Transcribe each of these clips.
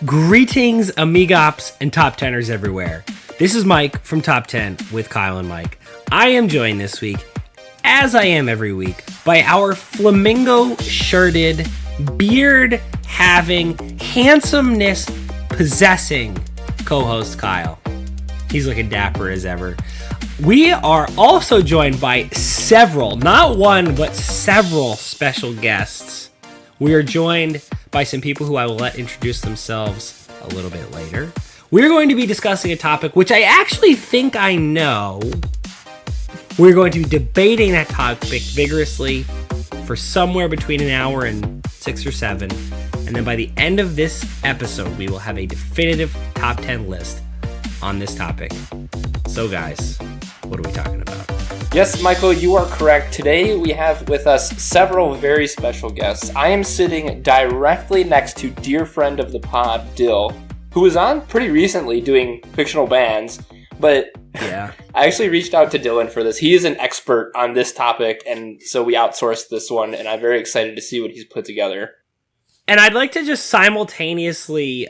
Greetings, amigops and top teners everywhere. This is Mike from Top 10 with Kyle and Mike. I am joined this week, as I am every week, by our flamingo-shirted, beard-having, handsomeness-possessing co-host Kyle. He's looking dapper as ever. We are also joined by several, not one, but several special guests. We are joined by some people who I will let introduce themselves a little bit later. We're going to be discussing a topic which I actually think I know. We're going to be debating that topic vigorously for somewhere between an hour and 6 or 7. And then by the end of this episode, we will have a definitive top 10 list on this topic. So guys, what are we talking about? Yes, Michael, you are correct. Today we have with us several very special guests. I am sitting directly next to dear friend of the pod, Dill, who was on pretty recently doing fictional bands, but yeah, I actually reached out to Dylan for this. He is an expert on this topic, and so we outsourced this one, and I'm very excited to see what he's put together. And I'd like to just simultaneously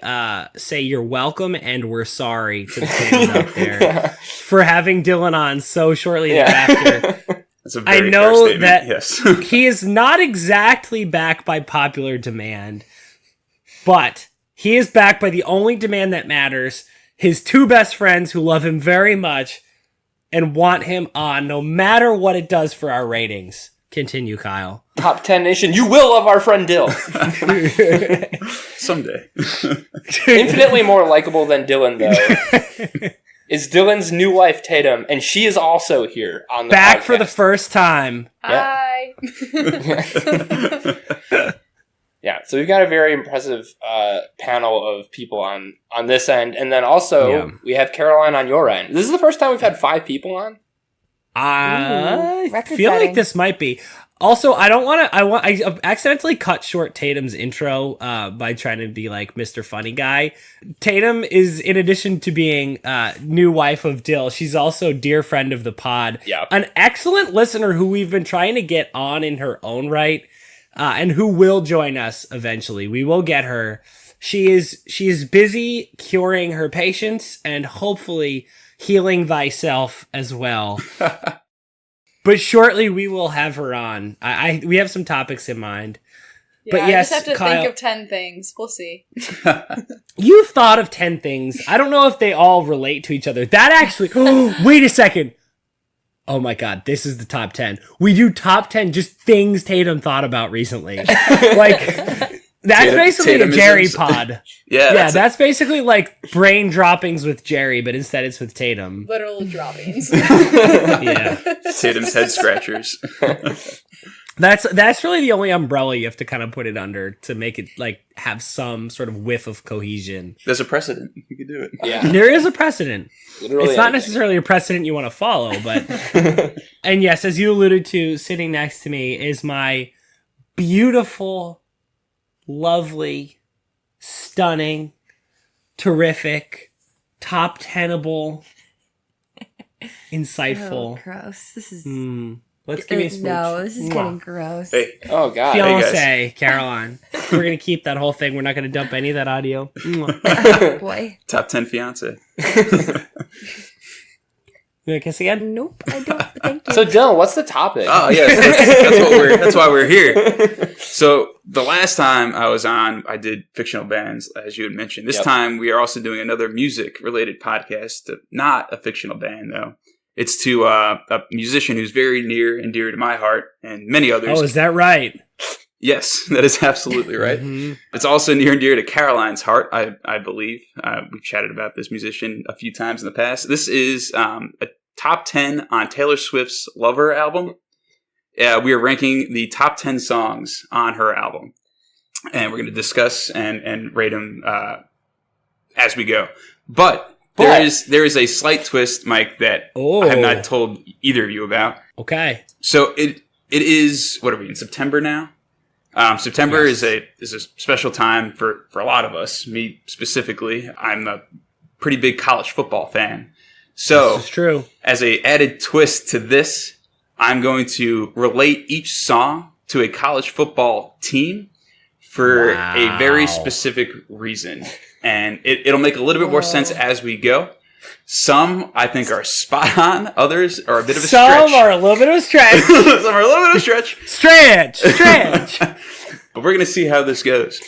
say you're welcome and we're sorry to the fans out there for having Dylan on so shortly thereafter. That's a very I know fair that yes. He is not exactly back by popular demand, but he is back by the only demand that matters. His two best friends who love him very much and want him on no matter what it does for our ratings. Continue, Kyle. Top 10 Nation, you will love our friend Dill. Someday. Infinitely more likable than Dylan, though, is Dylan's new wife, Tatum, and she is also here on the back podcast. for the first time. Hi. Yeah, so we've got a very impressive panel of people on this end, and then also we have Caroline on your end. This is the first time we've had 5 people on. I feel like this might be. Also, I accidentally cut short Tatum's intro by trying to be like Mr. Funny Guy. Tatum is, in addition to being new wife of Dill, she's also dear friend of the pod. Yep. An excellent listener who we've been trying to get on in her own right, and who will join us eventually. We will get her. She is busy curing her patients and hopefully healing thyself as well. But shortly we will have her on. We have some topics in mind. Yeah, but yes, I just have to Kyle, think of 10 things. We'll see. You've thought of 10 things. I don't know if they all relate to each other. That actually... wait a second. Oh my god, this is the top 10. We do top 10 just things Tatum thought about recently. Like... That's basically a Jerry pod. Yeah, that's basically like brain droppings with Jerry, but instead it's with Tatum. Literal droppings. Yeah. Tatum's head scratchers. That's really the only umbrella you have to kind of put it under to make it like have some sort of whiff of cohesion. There's a precedent. You could do it. Yeah. There is a precedent. Literally it's not necessarily a precedent you want to follow, but... And yes, as you alluded to, sitting next to me is my beautiful... lovely, stunning, terrific, top 10able, insightful. Oh, gross. This is... Let's give me a smooch. No, this is getting gross. Hey. Oh, God. Fiancé, Caroline. We're going to keep that whole thing. We're not going to dump any of that audio. Oh, boy. Top 10 fiancé. You want to kiss again? Nope, I don't. Thank you. So, Dylan, what's the topic? Oh, yes. That's why we're here. So, the last time I was on, I did fictional bands, as you had mentioned. This time, we are also doing another music-related podcast. Not a fictional band, though. It's to a musician who's very near and dear to my heart, and many others. Oh, is that right? Yes, that is absolutely right. Mm-hmm. It's also near and dear to Caroline's heart, I believe. We've chatted about this musician a few times in the past. This is a top 10 on Taylor Swift's Lover album. We are ranking the top 10 songs on her album. And we're going to discuss and rate them as we go. But there is a slight twist, Mike, that I have not told either of you about. Okay. So it is, what are we, in September now? September is a special time for a lot of us. Me specifically, I'm a pretty big college football fan. So, this is true. As a added twist to this, I'm going to relate each song to a college football team for Wow. a very specific reason. And it'll make a little bit more sense as we go. Some, I think, are spot on. Others are a bit of a stretch. Some are a little bit of a stretch. Some are a little bit of a stretch. Stretch. But we're going to see how this goes.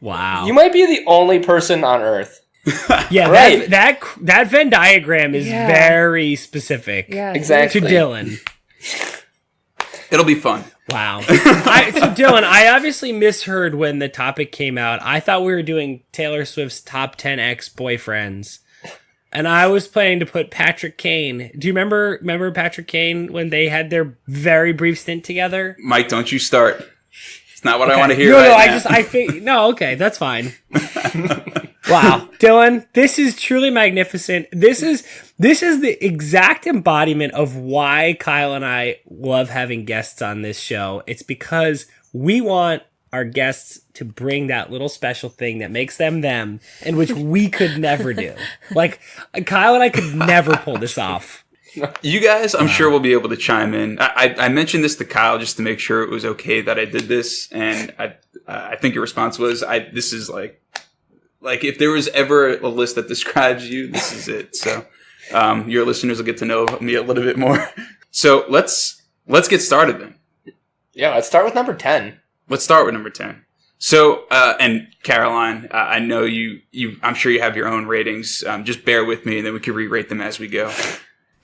Wow. You might be the only person on Earth. Yeah, Right. that Venn diagram is Yeah. very specific Yeah, Exactly. to Dylan. It'll be fun. Wow. So Dylan, I obviously misheard when the topic came out. I thought we were doing Taylor Swift's top 10 ex-boyfriends. And I was planning to put Patrick Kane. Do you remember Patrick Kane when they had their very brief stint together? Mike, don't you start. It's not what I Okay. want to hear No, right now. no, okay, that's fine. Wow, Dylan, this is truly magnificent. This is the exact embodiment of why Kyle and I love having guests on this show. It's because we want our guests to bring that little special thing that makes them them, and which we could never do. Like, Kyle and I could never pull this off. You guys, I'm sure will be able to chime in. I mentioned this to Kyle just to make sure it was okay that I did this, and I think your response was, this is like if there was ever a list that describes you, this is it. So your listeners will get to know me a little bit more. So let's get started then. Yeah, let's start with number 10. Let's start with number 10. So, and Caroline, I know I'm sure you have your own ratings. Just bear with me, and then we can re-rate them as we go.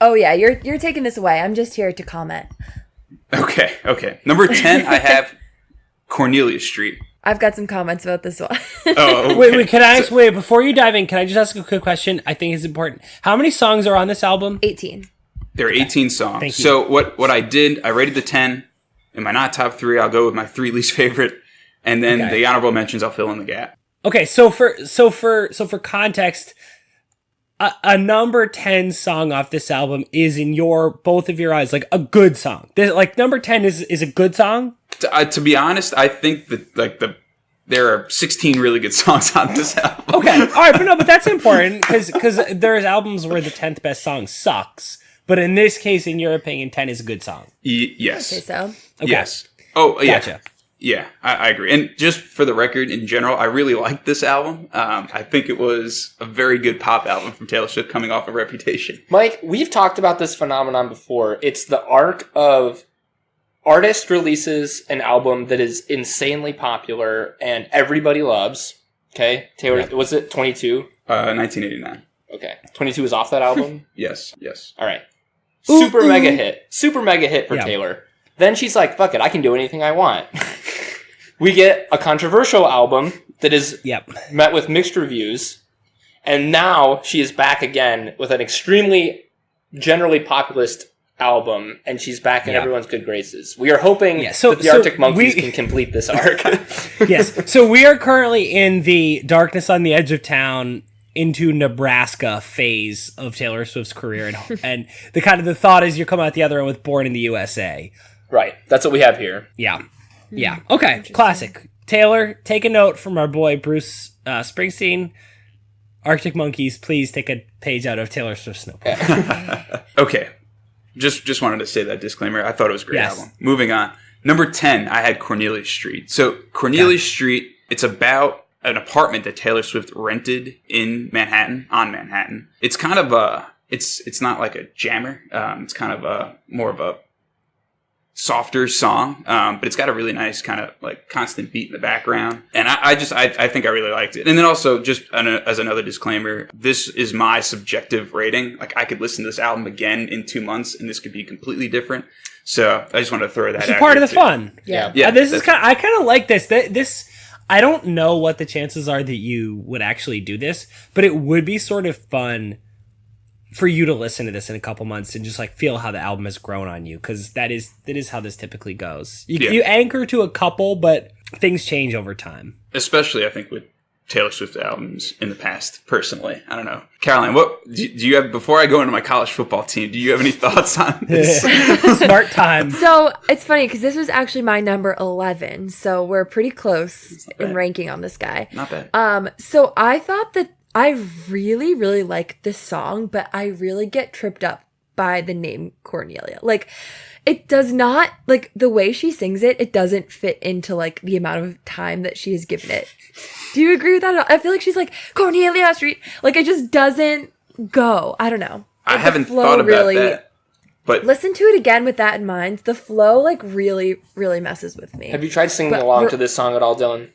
Oh yeah, you're taking this away. I'm just here to comment. Okay. Number 10, I have Cornelia Street. I've got some comments about this one. Oh, okay. Wait, can I ask, before you dive in, can I just ask a quick question? I think it's important. How many songs are on this album? 18. There are 18 songs. Thank you. So what I did, I rated the 10. In my not top 3, I'll go with my 3 least favorite, and then the honorable mentions I'll fill in the gap. Okay, so for context, a number 10 song off this album is in both of your eyes like a good song. Like number 10 is a good song. To be honest, I think that there are 16 really good songs on this album. Okay, all right, but that's important because there's albums where the 10th best song sucks. But in this case, in your opinion, 10 is a good song. Yes. Say so. Okay. Yes. Oh, yeah. Gotcha. Yeah, I agree. And just for the record, in general, I really liked this album. I think it was a very good pop album from Taylor Swift coming off of Reputation. Mike, we've talked about this phenomenon before. It's the arc of artist releases an album that is insanely popular and everybody loves. Okay? Taylor, was it 22? 1989. Okay. 22 is off that album? Yes. All right. Super mega hit for Taylor. Then she's like, fuck it, I can do anything I want. We get a controversial album that is met with mixed reviews. And now she is back again with an extremely generally populist album. And she's back in everyone's good graces. We are hoping that the Arctic Monkeys can complete this arc. Yes. So we are currently in the Darkness on the Edge of Town into Nebraska phase of Taylor Swift's career, and the thought is you come out the other end with Born in the USA. Right. That's what we have here. Yeah. Okay. Classic. Taylor, take a note from our boy Bruce Springsteen. Arctic Monkeys, please take a page out of Taylor Swift's notebook. Okay. Just wanted to say that disclaimer. I thought it was a great album. Moving on. Number 10, I had Cornelia Street. So Cornelia Street, it's about an apartment that Taylor Swift rented in Manhattan, on Manhattan. It's kind of it's not like a jammer. It's kind of more of a softer song, but it's got a really nice kind of like constant beat in the background. And I think I really liked it. And then also just as another disclaimer, this is my subjective rating. Like I could listen to this album again in 2 months and this could be completely different. So I just want to throw that out. It's part of the fun. Yeah. This is I kind of like this. This I don't know what the chances are that you would actually do this, but it would be sort of fun for you to listen to this in a couple months and just like feel how the album has grown on you, because that is how this typically goes. You anchor to a couple, but things change over time. Especially, I think, with Taylor Swift albums in the past, personally. I don't know. Caroline, what do you have, before I go into my college football team, do you have any thoughts on this? Smart time. So it's funny because this was actually my number 11. So we're pretty close in ranking on this guy. Not bad. So I thought that I really, really like this song, but I really get tripped up by the name Cornelia. Like, it does not, like, the way she sings it, it doesn't fit into, like, the amount of time that she has given it. Do you agree with that at all? I feel like she's like, Cornelia Street. Like, it just doesn't go. I don't know. I Like, the haven't flow thought about that. But Listen to it again with that in mind. The flow, like, really, really messes with me. Have you tried singing But along we're- to this song at all, Dylan?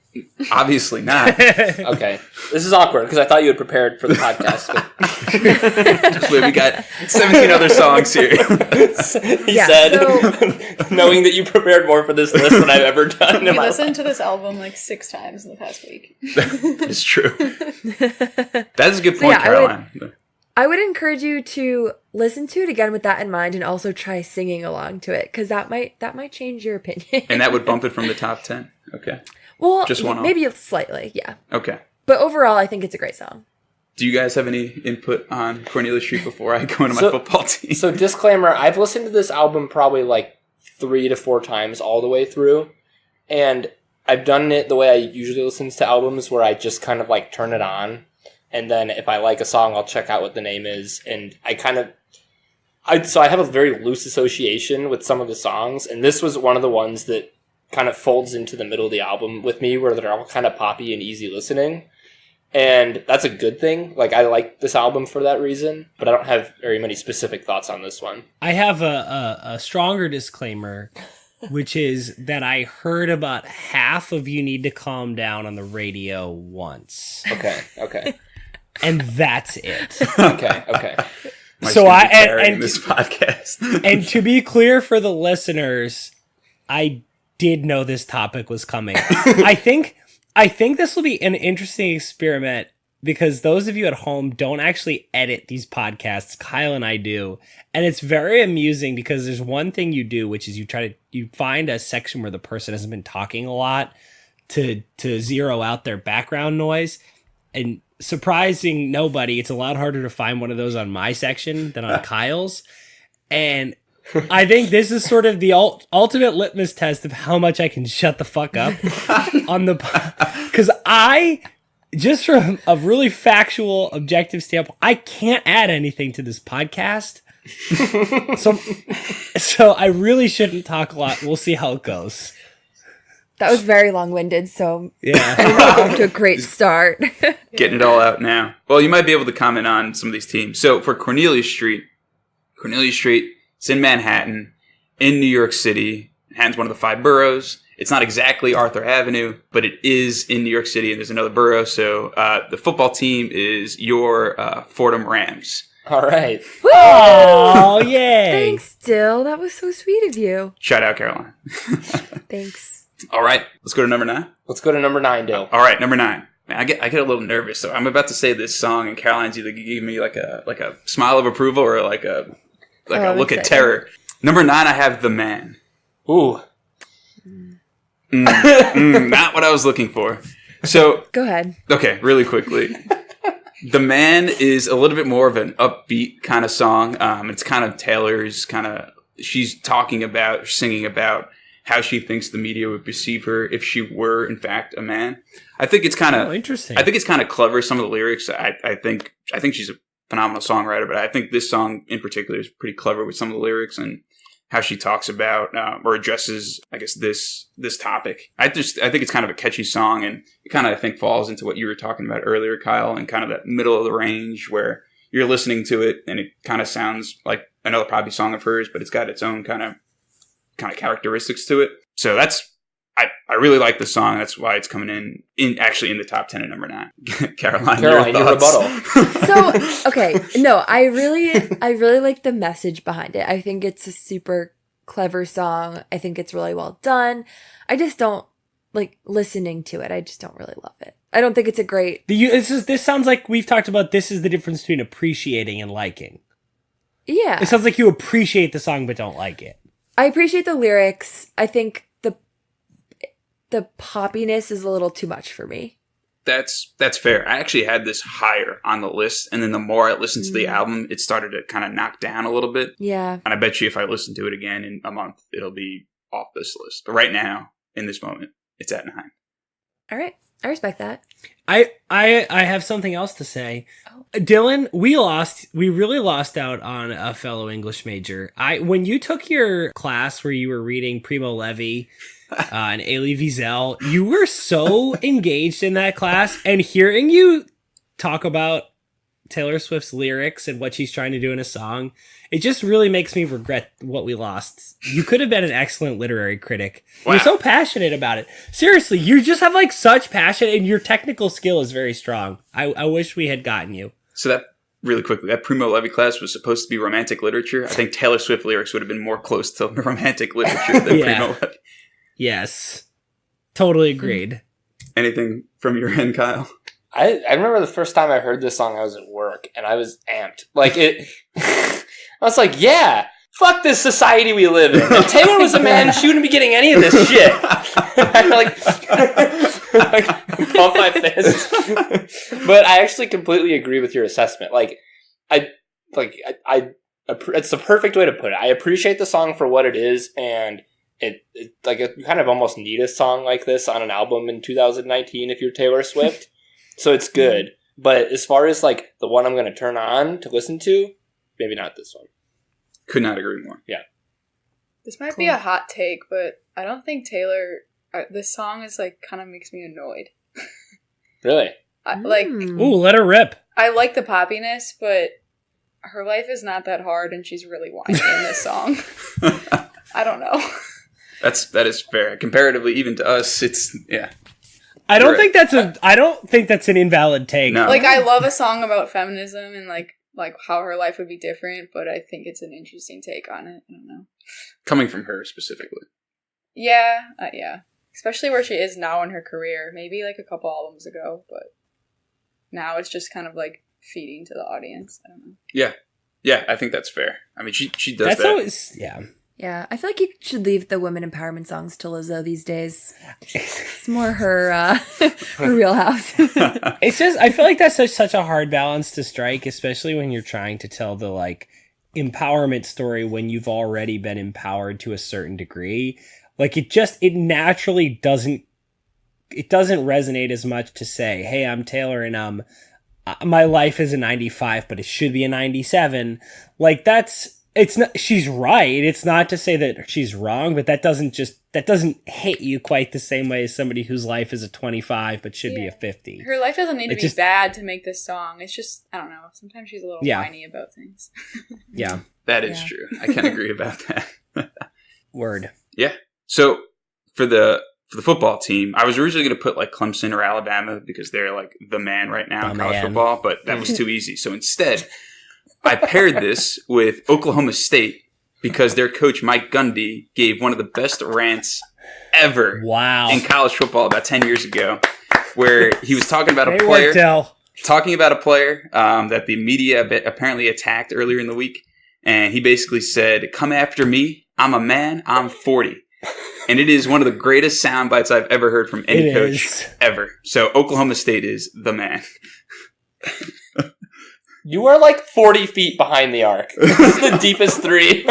obviously not. Okay. This is awkward because I thought you had prepared for the podcast. But Wait, we got 17 other songs here. he Yeah, said, knowing that you prepared more for this list than I've ever done in We my life. listened to this album like 6 times in the past week. It's true. That's a good So, point, yeah, I would- Caroline. I would encourage you to listen to it again with that in mind and also try singing along to it because that might change your opinion. And that would bump it from the top 10. Okay. well, just one off. maybe slightly, yeah. Okay. But overall, I think it's a great song. Do you guys have any input on Cornelia Street before I go into my football team? So, disclaimer, I've listened to this album probably like 3 to 4 times all the way through. And I've done it the way I usually listen to albums where I just kind of like turn it on. And then if I like a song, I'll check out what the name is. And I have a very loose association with some of the songs. And this was one of the ones that kind of folds into the middle of the album with me where they're all kind of poppy and easy listening. And that's a good thing. Like, I like this album for that reason, but I don't have very many specific thoughts on this one. I have a stronger disclaimer, which is that I heard about half of You Need to Calm Down on the radio once. Okay. And that's it. Okay. So and this podcast. And to be clear for the listeners, I did know this topic was coming. I think this will be an interesting experiment because those of you at home don't actually edit these podcasts. Kyle and I do. And it's very amusing because there's one thing you do, which is you find a section where the person hasn't been talking a lot to zero out their background noise. And surprising nobody, it's a lot harder to find one of those on my section than on Kyle's. And I think this is sort of the ultimate litmus test of how much I can shut the fuck up on the, because I, just from a really factual, objective standpoint, I can't add anything to this podcast. So I really shouldn't talk a lot. We'll see how it goes. That was very long-winded, so Yeah. off to a great start. Getting it all out now. Well, you might be able to comment on some of these teams. So for Cornelia Street, it's in Manhattan, in New York City. Manhattan's one of the 5 boroughs. It's not exactly Arthur Avenue, but it is in New York City, and there's another borough. So the football team is your Fordham Rams. All right. Oh, yay. Thanks, Dill. That was so sweet of you. Shout out, Caroline. Thanks. All right, let's go to number 9. Let's go to number 9, Dill. All right, number 9. Man, I get a little nervous. So I'm about to say this song, and Caroline's either giving me like a smile of approval or like a look at excited. terror. Number 9, I have The Man. Ooh. Not what I was looking for. So, Go ahead. okay, really quickly. The Man is a little bit more of an upbeat kind of song. It's kind of Taylor's she's singing about how she thinks the media would perceive her if she were, in fact, a man. I think it's kind of interesting. I think it's kind of clever. Some of the lyrics, I think she's a phenomenal songwriter, but I think this song in particular is pretty clever with some of the lyrics and how she talks about or addresses, I guess, this topic. I think it's kind of a catchy song, and it kind of, I think, falls into what you were talking about earlier, Kyle, and kind of that middle of the range where you're listening to it and it kind of sounds like another probably song of hers, but it's got its own kind of characteristics to it. So I really like the song. That's why it's coming in the top 10 at number 9. Caroline, your thoughts? rebuttal. So, okay, no, I really like the message behind it. I think it's a super clever song. I think it's really well done. I just don't like listening to it. I just don't really love it. I don't think it's a great. This sounds like we've talked about. This is the difference between appreciating and liking. Yeah, It sounds like you appreciate the song but don't like it. I appreciate the lyrics. I think the poppiness is a little too much for me. That's fair. I actually had this higher on the list, and then the more I listened to the album, it started to kind of knock down a little bit. Yeah. And I bet you if I listen to it again in a month, it'll be off this list. But right now, in this moment, it's at 9. All right. I respect that. I have something else to say. Dylan, we really lost out on a fellow English major. When you took your class where you were reading Primo Levi and Elie Wiesel, you were so engaged in that class, and hearing you talk about Taylor Swift's lyrics and what she's trying to do in a song, it just really makes me regret what we lost. You could have been an excellent literary critic. Wow. You're so passionate about it. Seriously, you just have like such passion, and your technical skill is very strong. I wish we had gotten you. So that, really quickly, that Primo Levi class was supposed to be romantic literature. I think Taylor Swift lyrics would have been more close to romantic literature than Yeah. Primo Levi. Yes. Totally agreed. Anything from your end, Kyle? I remember the first time I heard this song, I was at work, and I was amped. Like, I was like, yeah, fuck this society we live in. If Taylor was a man, she wouldn't be getting any of this shit. I pump my fist. But I actually completely agree with your assessment. It's the perfect way to put it. I appreciate the song for what it is, and you kind of almost need a song like this on an album in 2019 if you're Taylor Swift. So it's good. But as far as like the one I'm going to turn on to listen to, maybe not this one. Could not agree more. Yeah. This might be a hot take, but I don't think Taylor... this song is like kind of makes me annoyed. Really? Ooh, let her rip. I like the poppiness, but her life is not that hard, and she's really whiny in this song. I don't know. That is fair. Comparatively, even to us, it's I don't Right. think that's an invalid take. No. Like, I love a song about feminism and like how her life would be different, but I think it's an interesting take on it. I don't know. coming from her specifically. Yeah, yeah. Especially where she is now in her career. Maybe like a couple albums ago, but now it's just kind of like feeding to the audience. I don't know. Yeah, I think that's fair. I mean, she does That's that. always, yeah. Yeah, I feel like you should leave the women empowerment songs to Lizzo these days. It's more her her wheelhouse. It's just, I feel like that's such a hard balance to strike, especially when you're trying to tell the like empowerment story when you've already been empowered to a certain degree. Like it naturally doesn't resonate as much to say, hey, I'm Taylor and my life is a 95, but it should be a 97. Like it's not, she's right. It's not to say that she's wrong, but that doesn't hit you quite the same way as somebody whose life is a 25, but should be a 50. Her life doesn't need to be bad to make this song. It's just, I don't know. Sometimes she's a little whiny about things. Yeah. That is true. I can agree about that. Word. Yeah. So for the football team, I was originally going to put like Clemson or Alabama because they're like the man right now in college football, but that was too easy. So instead, I paired this with Oklahoma State because their coach Mike Gundy gave one of the best rants ever in college football about 10 years ago, where he was talking about a player that the media apparently attacked earlier in the week. And he basically said, "Come after me. I'm a man. I'm 40. And it is one of the greatest sound bites I've ever heard from any coach ever. So Oklahoma State is the man. You are like 40 feet behind the arc. This is the deepest three.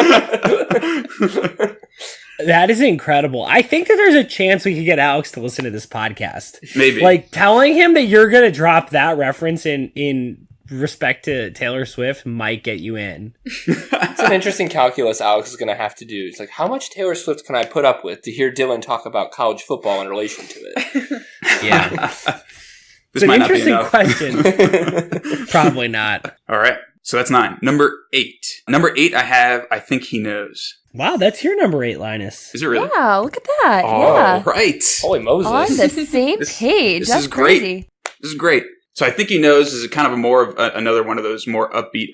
That is incredible. I think that there's a chance we could get Alex to listen to this podcast. Maybe. Like telling him that you're going to drop that reference in respect to Taylor Swift might get you in. It's an interesting calculus Alex is going to have to do. It's like, how much Taylor Swift can I put up with to hear Dylan talk about college football in relation to it? Yeah. This it's an might not be interesting enough. question. Probably not. All right. So that's 9. Number 8. Number 8 I have I Think He Knows. Wow, that's your number 8, Linus. Is it really? Wow, look at that. Oh, yeah. right. Holy Moses. On the same page. This That's is great. crazy. This is great. So I Think He Knows is a kind of a more of another one of those more upbeat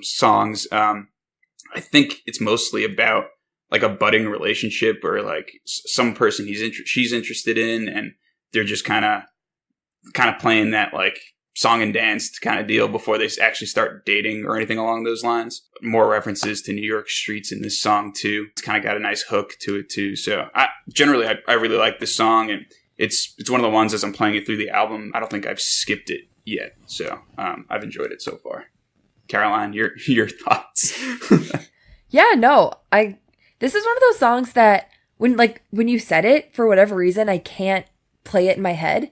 songs. I think it's mostly about like a budding relationship or like some person she's interested in, and they're just kind of playing that like song and dance kind of deal before they actually start dating or anything along those lines. More references to New York streets in this song too. It's kind of got a nice hook to it too. So I really like this song, and it's one of the ones as I'm playing it through the album, I don't think I've skipped it yet. So I've enjoyed it so far. Caroline, your thoughts? Yeah, no. This is one of those songs that when you said it, for whatever reason, I can't play it in my head.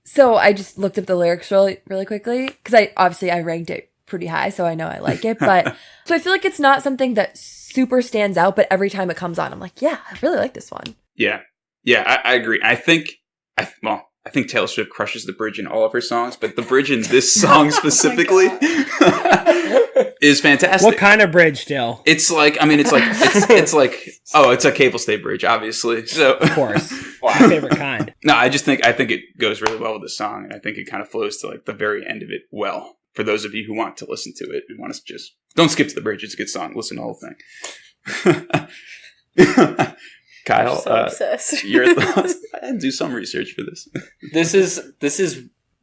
So I just looked up the lyrics really quickly because I ranked it pretty high, so I know I like it. But so I feel like it's not something that super stands out, but every time it comes on, I'm like, yeah, I really like this one. Yeah, I agree. I think Taylor Swift crushes the bridge in all of her songs, but the bridge in this song specifically is fantastic. What kind of bridge, Dill? It's like it's a cable stay bridge, obviously. So Of course. My favorite kind. No, I think it goes really well with the song, and I think it kind of flows to like the very end of it well. For those of you who want to listen to it and want to just don't skip to the bridge, it's a good song. Listen to the whole thing. Kyle, So obsessed. your thoughts? I had to do some research for this. This is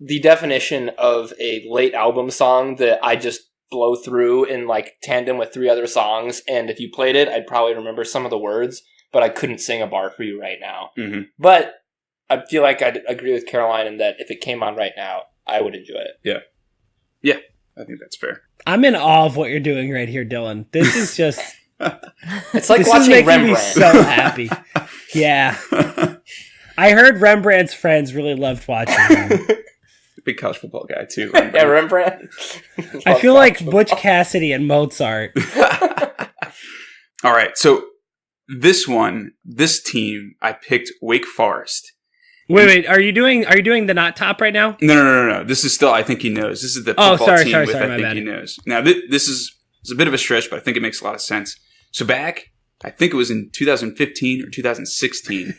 the definition of a late album song that I just blow through in like tandem with 3 other songs, and if you played it, I'd probably remember some of the words, but I couldn't sing a bar for you right now. Mm-hmm. But I feel like I'd agree with Caroline in that if it came on right now, I would enjoy it. Yeah, I think that's fair. I'm in awe of what you're doing right here, Dylan. This is just... It's like this is watching making Rembrandt. me so happy. Yeah. I heard Rembrandt's friends really loved watching him. Big college football guy, too. Yeah, Rembrandt. I feel like Butch Cassidy and Mozart. All right, so this team, I picked Wake Forest. Wait, are you doing the not top right now? No. This is still I Think He Knows. This is the football team with I my Think bad. He Knows. Now, this is a bit of a stretch, but I think it makes a lot of sense. So back, I think it was in 2015 or 2016,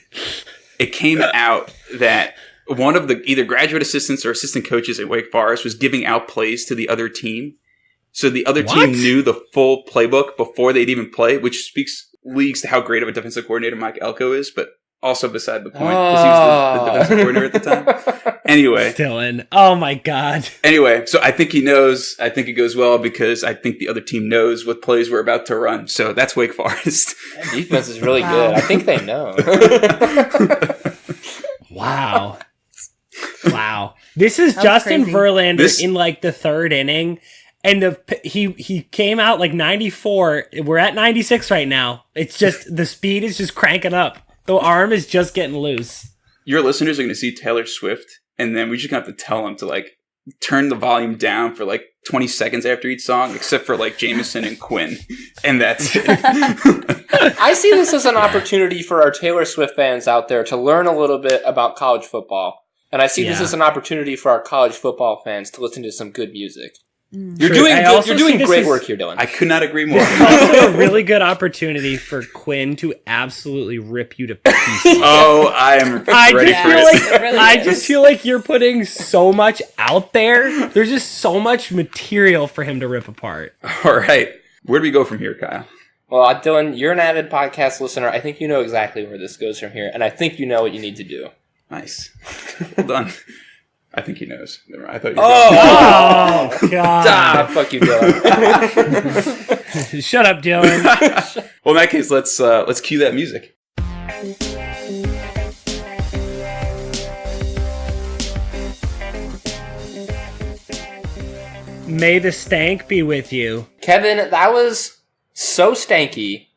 it came out that one of the either graduate assistants or assistant coaches at Wake Forest was giving out plays to the other team. So the other team knew the full playbook before they'd even play, which leagues to how great of a defensive coordinator Mike Elko is, but also beside the point because he was the defensive coordinator at the time. Anyway. Dylan. Oh my God. Anyway, so I think he knows. I think it goes well because I think the other team knows what plays we're about to run. So that's Wake Forest. That defense is really good. I think they know. Wow. This is That was Justin crazy. Verlander in like the 3rd inning. And he came out like 94. We're at 96 right now. It's just the speed is just cranking up. The arm is just getting loose. Your listeners are going to see Taylor Swift, and then we're just going to have to tell them to like turn the volume down for like 20 seconds after each song, except for like Jameson and Quinn, and that's it. I see this as an opportunity for our Taylor Swift fans out there to learn a little bit about college football. And I see this as an opportunity for our college football fans to listen to some good music. You're doing great work here, Dylan. I could not agree more. Also a really good opportunity for Quinn to absolutely rip you to pieces. Oh, I'm ready for it. I just feel like you're putting so much out there. There's just so much material for him to rip apart. All right. Where do we go from here, Kyle? Well, Dylan, you're an avid podcast listener. I think you know exactly where this goes from here, and I think you know what you need to do. Nice. Well done. I think he knows. Never mind. I thought you were Oh, God. Fuck you, Dylan. Shut up, Dylan. Well, in that case, let's cue that music. May the stank be with you. Kevin, that was so stanky.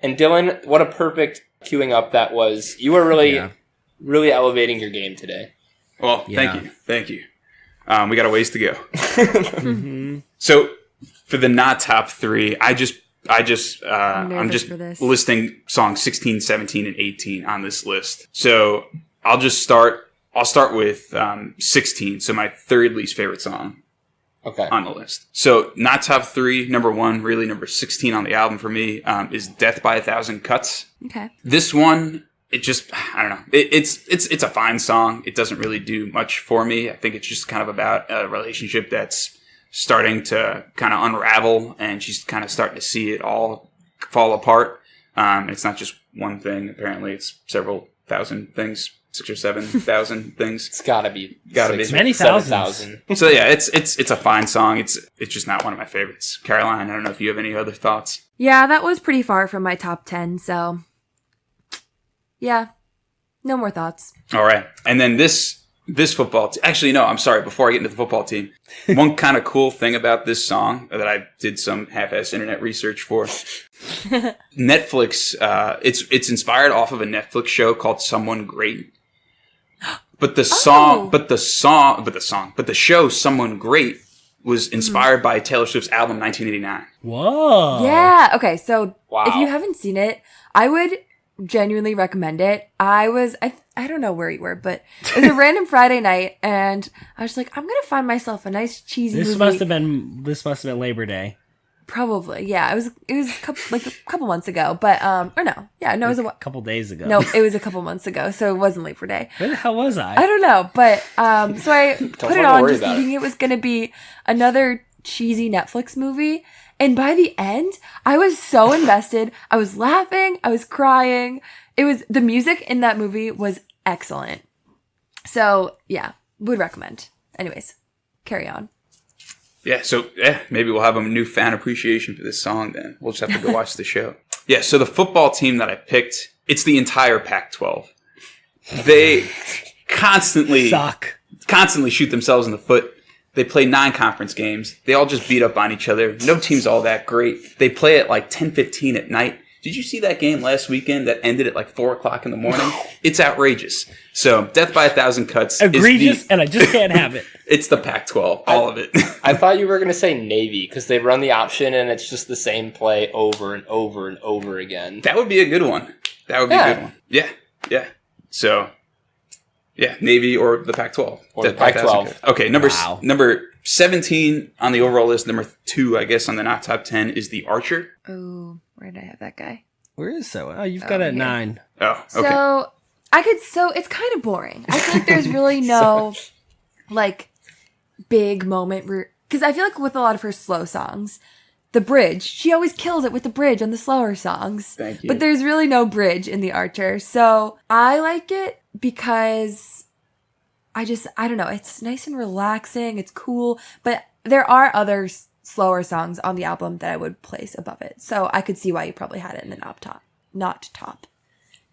And Dylan, what a perfect queuing up that was. You were really elevating your game today. Well, Yeah. Thank you. We got a ways to go. Mm-hmm. So for the not top 3, I'm nervous just for this. listing songs 16, 17, and 18 on this list. So I'll start with 16. So my 3rd least favorite song on the list. So not top 3, number 1, really number 16 on the album for me is Death by a Thousand Cuts. Okay. This one, it just, I don't know. It's a fine song. It doesn't really do much for me. I think it's just kind of about a relationship that's starting to kind of unravel, and she's kind of starting to see it all fall apart. It's not just one thing. Apparently, it's several thousand things, 6,000 or 7,000 things. It's gotta be Many thousands. 7,000. So yeah, it's a fine song. It's just not one of my favorites. Caroline, I don't know if you have any other thoughts. Yeah, that was pretty far from my top 10, so yeah, no more thoughts. All right. And then this football team. Actually, no, I'm sorry. Before I get into the football team, one kind of cool thing about this song that I did some half-ass internet research for. Netflix, it's inspired off of a Netflix show called Someone Great. But the show Someone Great was inspired by Taylor Swift's album 1989. Whoa. Yeah. Okay. So Wow. if you haven't seen it, I would genuinely recommend it. I don't know where you were, but it was a random Friday night, and I was like, I'm gonna find myself a nice cheesy movie. This must have been Labor Day. Probably, yeah. It was a couple months ago, but or no, yeah, no, it was A couple days ago. no, it was a couple months ago, so it wasn't Labor Day. Where the hell was I? I don't know, but so I put it on worry just about thinking it was gonna be another cheesy Netflix movie, and by the end, I was so invested. I was laughing, I was crying. The music in that movie was excellent. So yeah, would recommend. Anyways, carry on. Yeah, so maybe we'll have a new fan appreciation for this song then. We'll just have to go watch the show. Yeah, so the football team that I picked, it's the entire Pac-12. They constantly shoot themselves in the foot. They play 9 conference games. They all just beat up on each other. No team's all that great. They play at like 10:15 at night. Did you see that game last weekend that ended at like 4 o'clock in the morning? It's outrageous. So, Death by a Thousand Cuts. Egregious, and I just can't have it. It's the Pac-12, all of it. I thought you were going to say Navy because they run the option and it's just the same play over and over and over again. That would be a good one. A good one. Yeah. So, yeah, Navy or the Pac-12. Or the Pac-12. Okay, number 17 on the overall list. Number 2, I guess, on the not top 10 is The Archer. Oh, where did I have that guy? Where is so? Oh, you've got it at 9. Oh, okay. So it's kind of boring. I feel like there's really no like big moment because I feel like with a lot of her slow songs, the bridge, she always kills it with the bridge on the slower songs. Thank you. But there's really no bridge in The Archer. So I like it because I don't know, it's nice and relaxing, it's cool, but there are other slower songs on the album that I would place above it. So I could see why you probably had it in the not top.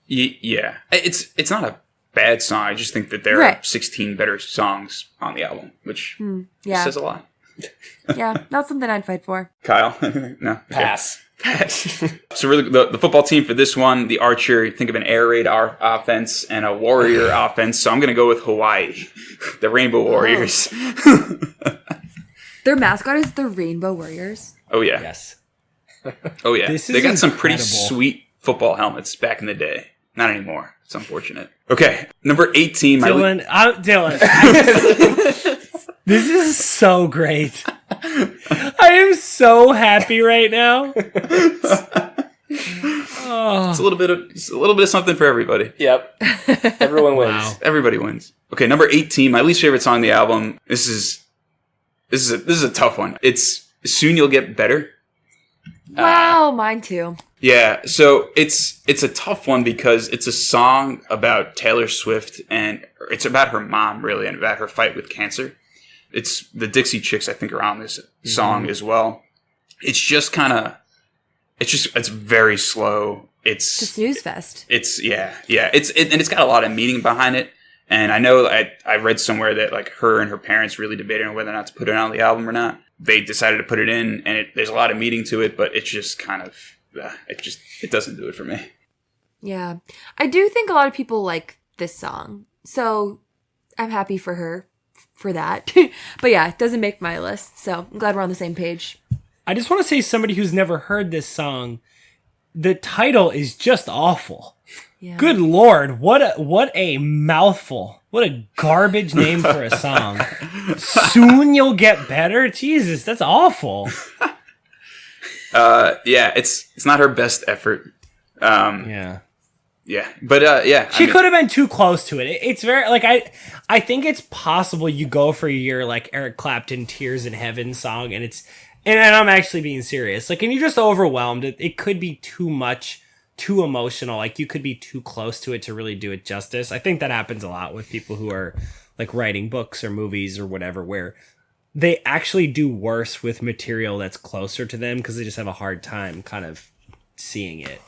Yeah. It's not a bad song. I just think that there are 16 better songs on the album, which says a lot. Yeah, not something I'd fight for. Kyle? No? Pass. So really, the football team for this one, the Archer, think of an air raid offense and a warrior offense. So I'm going to go with Hawaii, the Rainbow Warriors. Their mascot is the Rainbow Warriors. Oh, yeah. Yes. Oh, yeah. They got some pretty incredible. sweet football helmets back in the day. Not anymore. It's unfortunate. Okay, number 18. Dylan, this is so great. I am so happy right now. It's a little bit of something for everybody. Yep. Everyone wins. Wow. Everybody wins. Okay, number 18. My least favorite song on the album. This is a tough one. It's Soon You'll Get Better. Wow, mine too. Yeah, so it's a tough one because it's a song about Taylor Swift and it's about her mom really and about her fight with cancer. It's the Dixie Chicks, I think, are on this song as well. It's just it's very slow. It's a snooze fest. It's it's got a lot of meaning behind it. And I know I read somewhere that like her and her parents really debated on whether or not to put it on the album or not. They decided to put it in, and there's a lot of meaning to it, but it's just kind of it doesn't do it for me. Yeah, I do think a lot of people like this song, so I'm happy for her for that. But yeah, it doesn't make my list, so I'm glad we're on the same page. I just want to say, somebody who's never heard this song, the title is just awful. Yeah. Good Lord, what a mouthful. What a garbage name for a song. Soon You'll Get Better? Jesus, that's awful. Yeah, it's not her best effort. Yeah. Yeah, but yeah. She could have been too close to it. It's very, like, I think it's possible you go for your, like, Eric Clapton Tears in Heaven song, and I'm actually being serious. Like, and you're just overwhelmed. It could be too much, too emotional. Like, you could be too close to it to really do it justice. I think that happens a lot with people who are, like, writing books or movies or whatever, where they actually do worse with material that's closer to them because they just have a hard time kind of seeing it.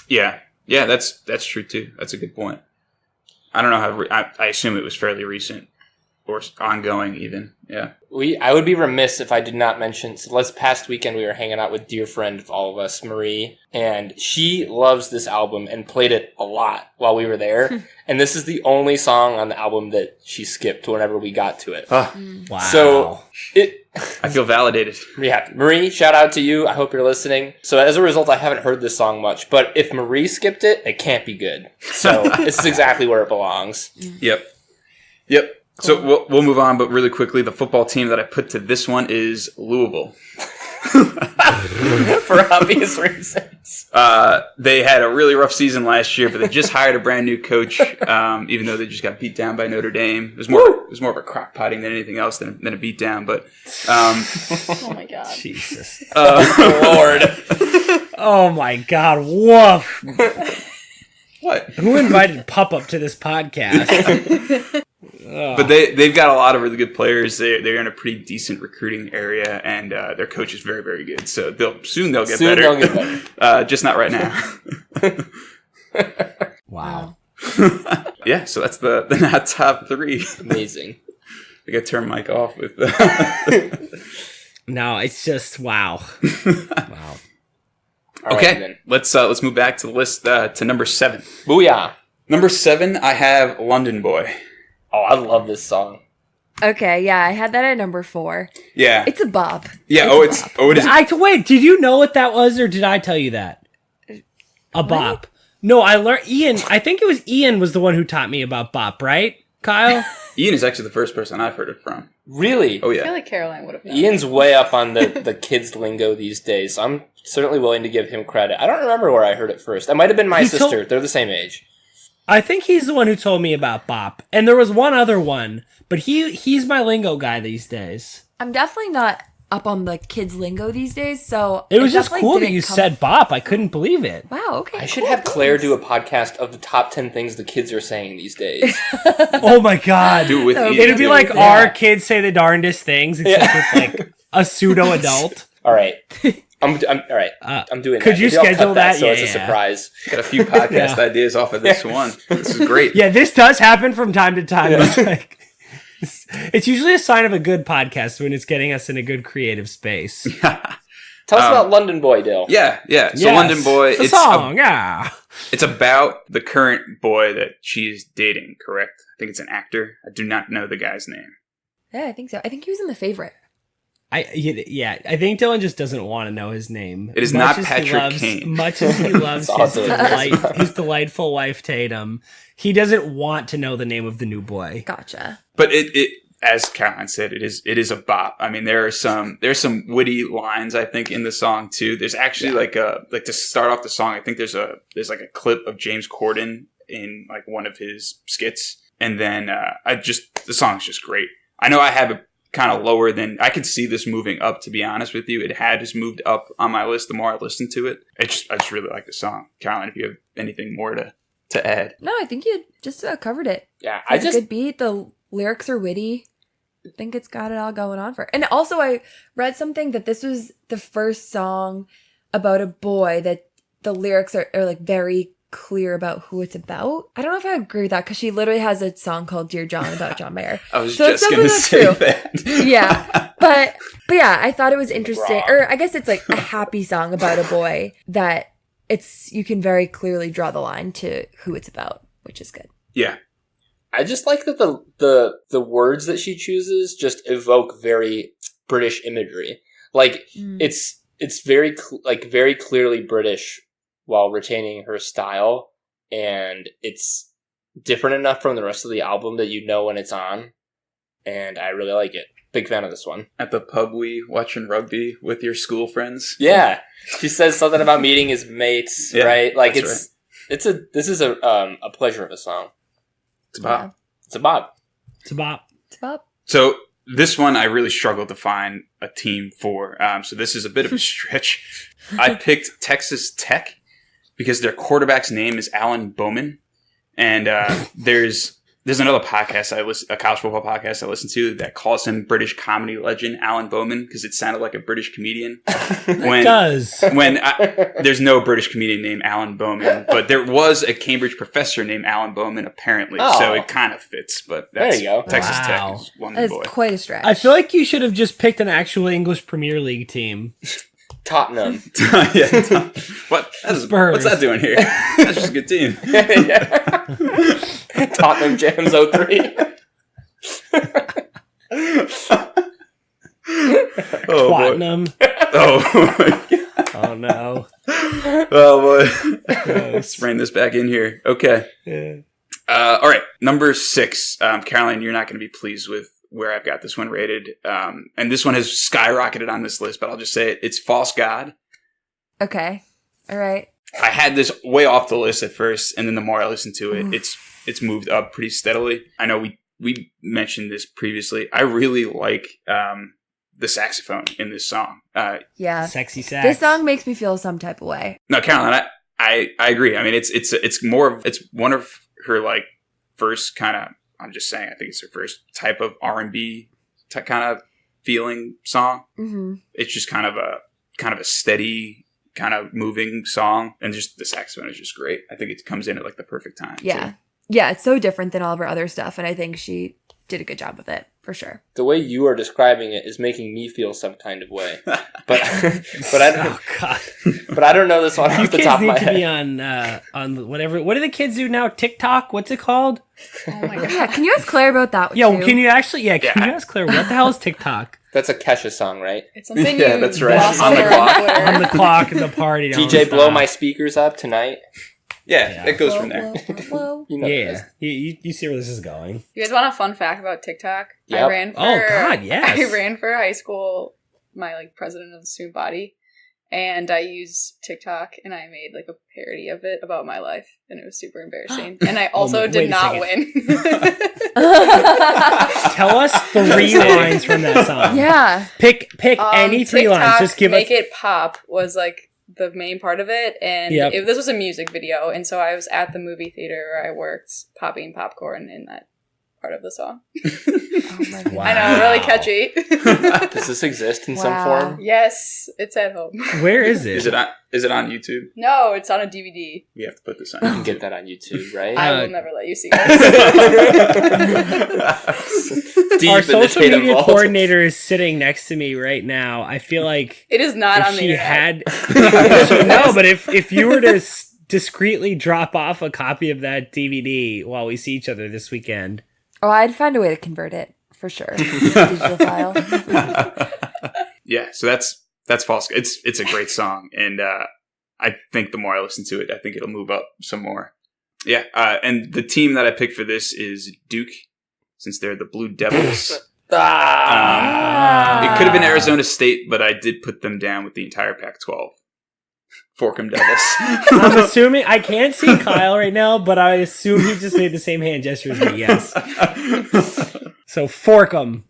Yeah, that's true too. That's a good point. I don't know how. I assume it was fairly recent or ongoing even. Yeah. I would be remiss if I did not mention, so last past weekend we were hanging out with dear friend of all of us, Marie, and she loves this album and played it a lot while we were there. And this is the only song on the album that she skipped whenever we got to it. Oh, Wow. So I feel validated. yeah, Marie, shout out to you. I hope you're listening. So as a result, I haven't heard this song much, but if Marie skipped it, it can't be good. So this is exactly where it belongs. Yep. So we'll move on, but really quickly, the football team that I put to this one is Louisville. For obvious reasons. They had a really rough season last year, but they just hired a brand new coach. Even though they just got beat down by Notre Dame, it was more of a crock potting than anything else than a beat down. But Oh my god. Jesus. Lord. Oh my God. Woof. what? Who invited Pup up to this podcast? But they've got a lot of really good players. They're in a pretty decent recruiting area, and their coach is very, very good. So they'll get better. They'll get better. Just not right now. Wow. Yeah, so that's the not top 3. Amazing. I got to turn Mike off with. No, it's just wow. Wow. All Okay, right, then. let's move back to the list to number 7. Booyah. Number 7, I have London Boy. Oh, I love this song. Okay, yeah, I had that at number 4. Yeah, It's a bop. yeah. It is. Wait, did you know what that was, or did I tell you that? A bop. No, I learned. I think it was Ian was the one who taught me about bop, right, Kyle? Ian is actually the first person I've heard it from. Really? Oh I feel yeah. like Caroline would have known. Ian's way up on the kids' lingo these days, so I'm certainly willing to give him credit. I don't remember where I heard it first. That might have been my sister. They're the same age. I think he's the one who told me about bop, and there was one other one, but he's my lingo guy these days. I'm definitely not up on the kids' lingo these days, so It was just definitely cool that didn't you come- said bop. I couldn't believe it. Wow, okay. I should cool, have Claire thanks. do a podcast of the top 10 things the kids are saying these days. Oh my God. Do it with That would Ian. It'd be too. like Yeah. our kids say the darndest things, except with like a pseudo adult. All right. I'm all right. I'm doing could that. you Maybe I'll cut schedule that? so Yeah, it's a yeah. surprise. Got a few podcast ideas off of this one. This is great. Yeah, this does happen from time to time. It's usually a sign of a good podcast when it's getting us in a good creative space. Tell us about London Boy, Dill. Yeah. So Yes, London Boy, the song, yeah. it's about the current boy that she's dating. Correct? I think it's an actor. I do not know the guy's name. Yeah, I think so. I think he was in The Favorite. I think Dylan just doesn't want to know his name. It is Much not as he Patrick loves- Kane. Much as he loves That's awesome. his delightful wife Tatum, he doesn't want to know the name of the new boy. Gotcha. But it as Caroline said, it is a bop. I mean, there's some witty lines I think in the song too. There's actually like to start off the song. I think there's like a clip of James Corden in like one of his skits, and then the song's just great. I know I have it kind of lower than I could see this moving up. To be honest with you, it had just moved up on my list the more I listened to it. I just really like the song. Caroline, if you have anything more to add. No, I think you just covered it. Yeah, It's a good beat. The lyrics are witty. I think it's got it all going on for it. And also, I read something that this was the first song about a boy that the lyrics are like very clear about who it's about. I don't know if I agree with that because she literally has a song called Dear John about John Mayer. I was So it's just gonna say definitely that. Yeah. But yeah, I thought it was interesting. Wrong. Or I guess it's like a happy song about a boy that you can very clearly draw the line to who it's about, which is good. Yeah. I just like that the words that she chooses just evoke very British imagery. Like it's very very clearly British while retaining her style, and it's different enough from the rest of the album that you know when it's on, and I really like it. Big fan of this one. At the pub, we watching rugby with your school friends. Yeah, she says something about meeting his mates, Yeah, right? Like that's this is a pleasure of a song. It's about. It's a bop. It's a bop. It's about So this one I really struggled to find a team for. So this is a bit of a stretch. I picked Texas Tech because their quarterback's name is Alan Bowman, and there's There's another podcast a college football podcast I listen to that calls him British comedy legend Alan Bowman because it sounded like a British comedian. It does. There's no British comedian named Alan Bowman, but there was a Cambridge professor named Alan Bowman apparently, so it kind of fits. But that's, there you go. Texas Wow. Tech is one That's boy. quite a stretch. I feel like you should have just picked an actual English Premier League team. Tottenham. Yeah. Spurs. What's that doing here? That's just a good team. Tottenham Jams 03. Oh, boy. Tottenham. Oh, my God. Oh no. Oh, boy. Let's rein this back in here. Okay. Yeah. All right. Number 6. Caroline, you're not going to be pleased with where I've got this one rated. And this one has skyrocketed on this list, but I'll just say it. It's False God. Okay. All right. I had this way off the list at first, and then the more I listened to it, it's moved up pretty steadily. I know we mentioned this previously. I really like the saxophone in this song. Yeah. Sexy sax. This song makes me feel some type of way. No, Caroline, I agree. I mean, it's one of her like first kind of. I'm just saying. I think it's her first type of R&B kind of feeling song. Mm-hmm. It's just kind of a steady, kind of moving song, and just the saxophone is just great. I think it comes in at like the perfect time. Yeah. too. Yeah, it's so different than all of her other stuff, and I think she did a good job with it, for sure. The way you are describing it is making me feel some kind of way. But I don't. Oh God. But I don't know this one You off the kids top of need my to head. be on whatever. What do the kids do now? TikTok? What's it called? Oh my god. Yeah, can you ask Claire about that Yeah, too? can you actually? Yeah, can Yeah. you ask Claire what the hell is TikTok? That's a Kesha song, right? It's something Yeah, you that's right. gloss On the over clock. Twitter. On the clock and the party. don't DJ, blow stop. my speakers up tonight. Yeah, it goes from there. Whoa. You know Yeah, this. you see where this is going. You guys want a fun fact about TikTok? Yep. I ran for Oh, God, yes. I ran for high school, my like president of the student body, and I used TikTok and I made like a parody of it about my life, and it was super embarrassing. And I also wait did a not second. win. Tell us the 3 lines from that song. Yeah. Pick any 3 lines. TikTok, Just give Make us. It Pop was like the main part of it, and Yep. this was a music video, and so I was at the movie theater where I worked popping popcorn in that part of the song. Oh my god. Wow. I know, really catchy. Does this exist in Wow. some form? Yes, it's at home. Where is it? Is it on YouTube? No, it's on a DVD. We have to put this You on. can get that on YouTube, right? I will never let you see this. Deep Our in the social Tatum media vault. coordinator is sitting next to me right now. I feel like It is not on if the she internet. had no, but if you were to discreetly drop off a copy of that DVD while we see each other this weekend, Oh, I'd find a way to convert it, for sure. Digital file. Yeah, so that's false. It's a great song, and I think the more I listen to it, I think it'll move up some more. Yeah, and the team that I picked for this is Duke, since they're the Blue Devils. It could have been Arizona State, but I did put them down with the entire Pac-12. Fork 'em Devils. I'm assuming I can't see Kyle right now, but I assume he just made the same hand gesture as me. Yes. So fork 'em.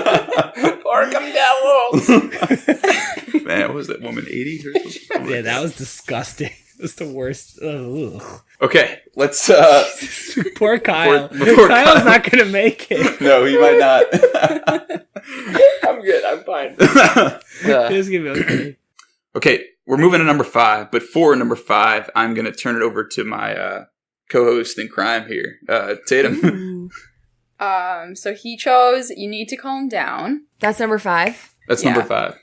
Arkham Devils! Man, what was that woman, 80 or something? Yeah, that was disgusting. It was the worst. Ugh. Okay, let's... Poor Kyle. Poor Kyle's Kyle. not gonna make it. No, he might not. I'm good, I'm fine. Just give me okay. Okay, we're moving to number 5, but for number 5, I'm going to turn it over to my co-host in crime here, Tatum. Ooh. So he chose You Need to Calm Down. That's number 5. That's Yeah. number 5.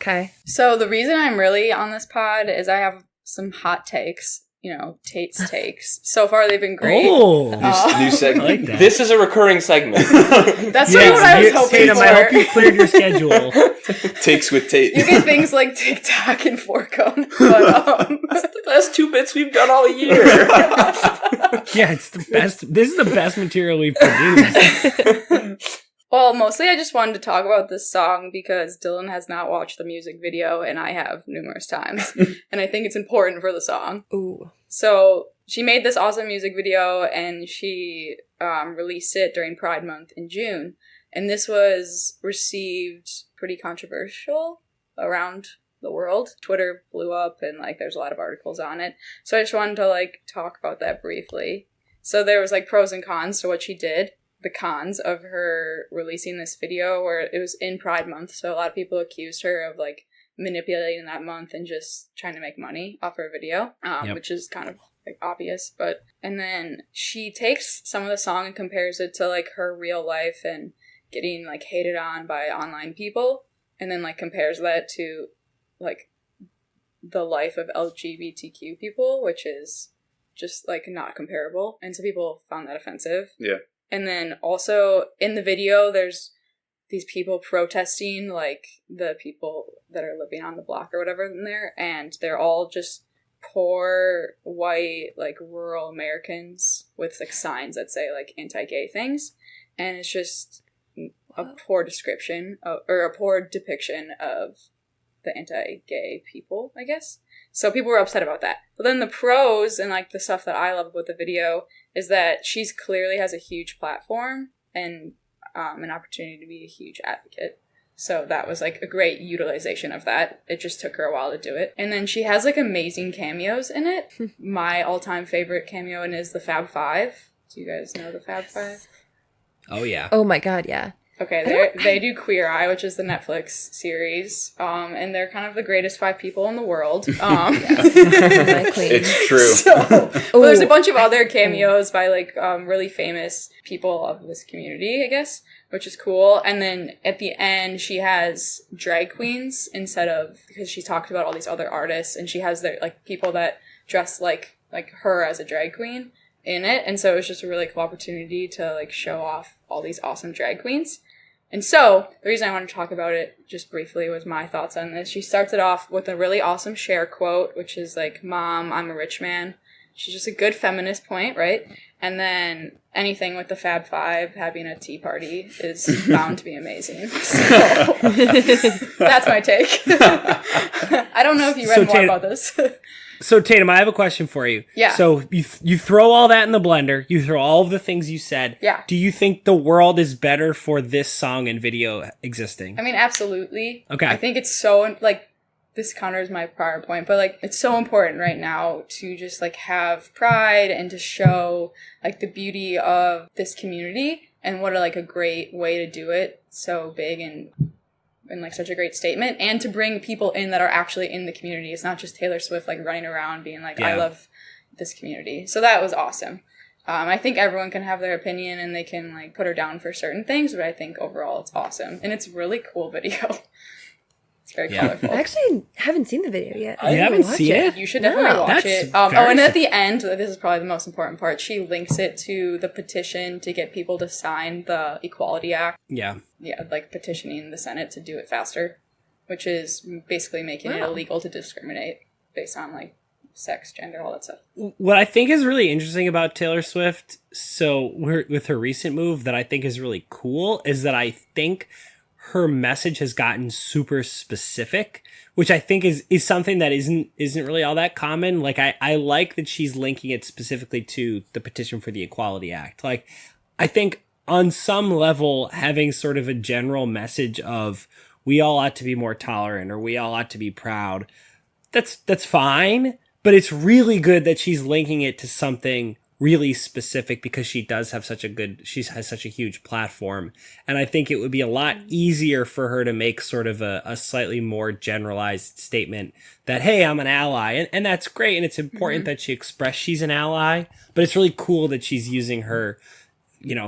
Okay. So the reason I'm really on this pod is I have some hot takes. You know, Tate's takes. So far, they've been great. Oh, New segment. I like that. This is a recurring segment. That's sort of what I was hoping Tatum, for. I hope you cleared your schedule. Takes with Tate. You get things like TikTok and Forkum, but That's the best 2 bits we've done all year. Yeah, it's the best. This is the best material we've produced. well, mostly I just wanted to talk about this song because Dylan has not watched the music video and I have numerous times, and I think it's important for the song. Ooh. So she made this awesome music video and she released it during Pride Month in June. And this was received pretty controversial around the world. Twitter blew up and like there's a lot of articles on it. So I just wanted to like talk about that briefly. So there was like pros and cons to what she did. The cons of her releasing this video where it was in Pride Month, so a lot of people accused her of like manipulating that month and just trying to make money off her video, which is kind of like obvious. But and then she takes some of the song and compares it to like her real life and getting like hated on by online people, and then like compares that to like the life of LGBTQ people, which is just like not comparable, and so people found that offensive. Yeah. And then also in the video, there's these people protesting, like the people that are living on the block or whatever in there, and they're all just poor, white, like rural Americans with like signs that say like anti-gay things, and it's just a poor description of, or a poor depiction of the anti-gay people, I guess. So people were upset about that. But then the pros and like the stuff that I love about the video is that she's clearly has a huge platform and an opportunity to be a huge advocate. So that was like a great utilization of that. It just took her a while to do it. And then she has like amazing cameos in it. My all-time favorite cameo in is the Fab Five. Do you guys know the Fab Five? Oh, yeah. Oh my god, yeah. Okay, they do Queer Eye, which is the Netflix series, and they're kind of the greatest 5 people in the world. It's true. But there's a bunch of other cameos by like really famous people of this community, I guess, which is cool. And then at the end, she has drag queens instead of, because she talked about all these other artists, and she has their like people that dress like her as a drag queen in it. And so it was just a really cool opportunity to like show off all these awesome drag queens. And so the reason I want to talk about it just briefly was my thoughts on this. She starts it off with a really awesome Cher quote, which is like, "Mom, I'm a rich man." She's just a good feminist point, right? And then anything with the Fab Five having a tea party is bound to be amazing. So that's my take. I don't know if you read more about this. So, Tatum, I have a question for you. Yeah. So, you throw all that in the blender. You throw all of the things you said. Yeah. Do you think the world is better for this song and video existing? I mean, absolutely. Okay. I think it's so, like, this counters my prior point, but, like, it's so important right now to just, like, have pride and to show, like, the beauty of this community and what, like, a great way to do it so big and like such a great statement, and to bring people in that are actually in the community. It's not just Taylor Swift like running around being like, I love this community. So that was awesome. I think everyone can have their opinion and they can like put her down for certain things, but I think overall it's awesome. And it's a really cool video. It's very colorful. I actually haven't seen the video yet. You haven't seen it? You should definitely watch it. And at the end, this is probably the most important part, she links it to the petition to get people to sign the Equality Act. Yeah. Yeah, like petitioning the Senate to do it faster, which is basically making it illegal to discriminate based on like sex, gender, all that stuff. What I think is really interesting about Taylor Swift, so with her recent move that I think is really cool, is that I think her message has gotten super specific, which I think is something that isn't really all that common. Like I like that she's linking it specifically to the petition for the Equality Act. Like I think on some level having sort of a general message of we all ought to be more tolerant or we all ought to be proud, that's fine, but it's really good that she's linking it to something really specific because she has such a huge platform. And I think it would be a lot easier for her to make sort of a slightly more generalized statement that, hey, I'm an ally. And that's great. And it's important that she express she's an ally, but it's really cool that she's using her,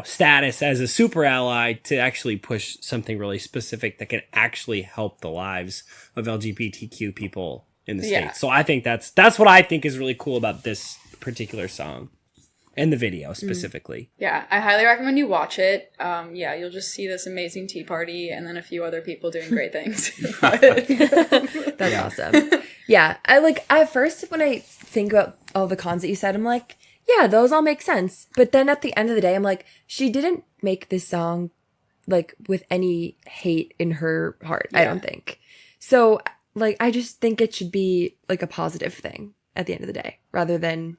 status as a super ally to actually push something really specific that can actually help the lives of LGBTQ people in the States. So I think that's what I think is really cool about this particular song. And the video specifically. Yeah, I highly recommend you watch it. You'll just see this amazing tea party and then a few other people doing great things. That's awesome. Yeah, at first when I think about all the cons that you said, I'm like, yeah, those all make sense. But then at the end of the day, I'm like, she didn't make this song like with any hate in her heart, I don't think. So like, I just think it should be like a positive thing at the end of the day rather than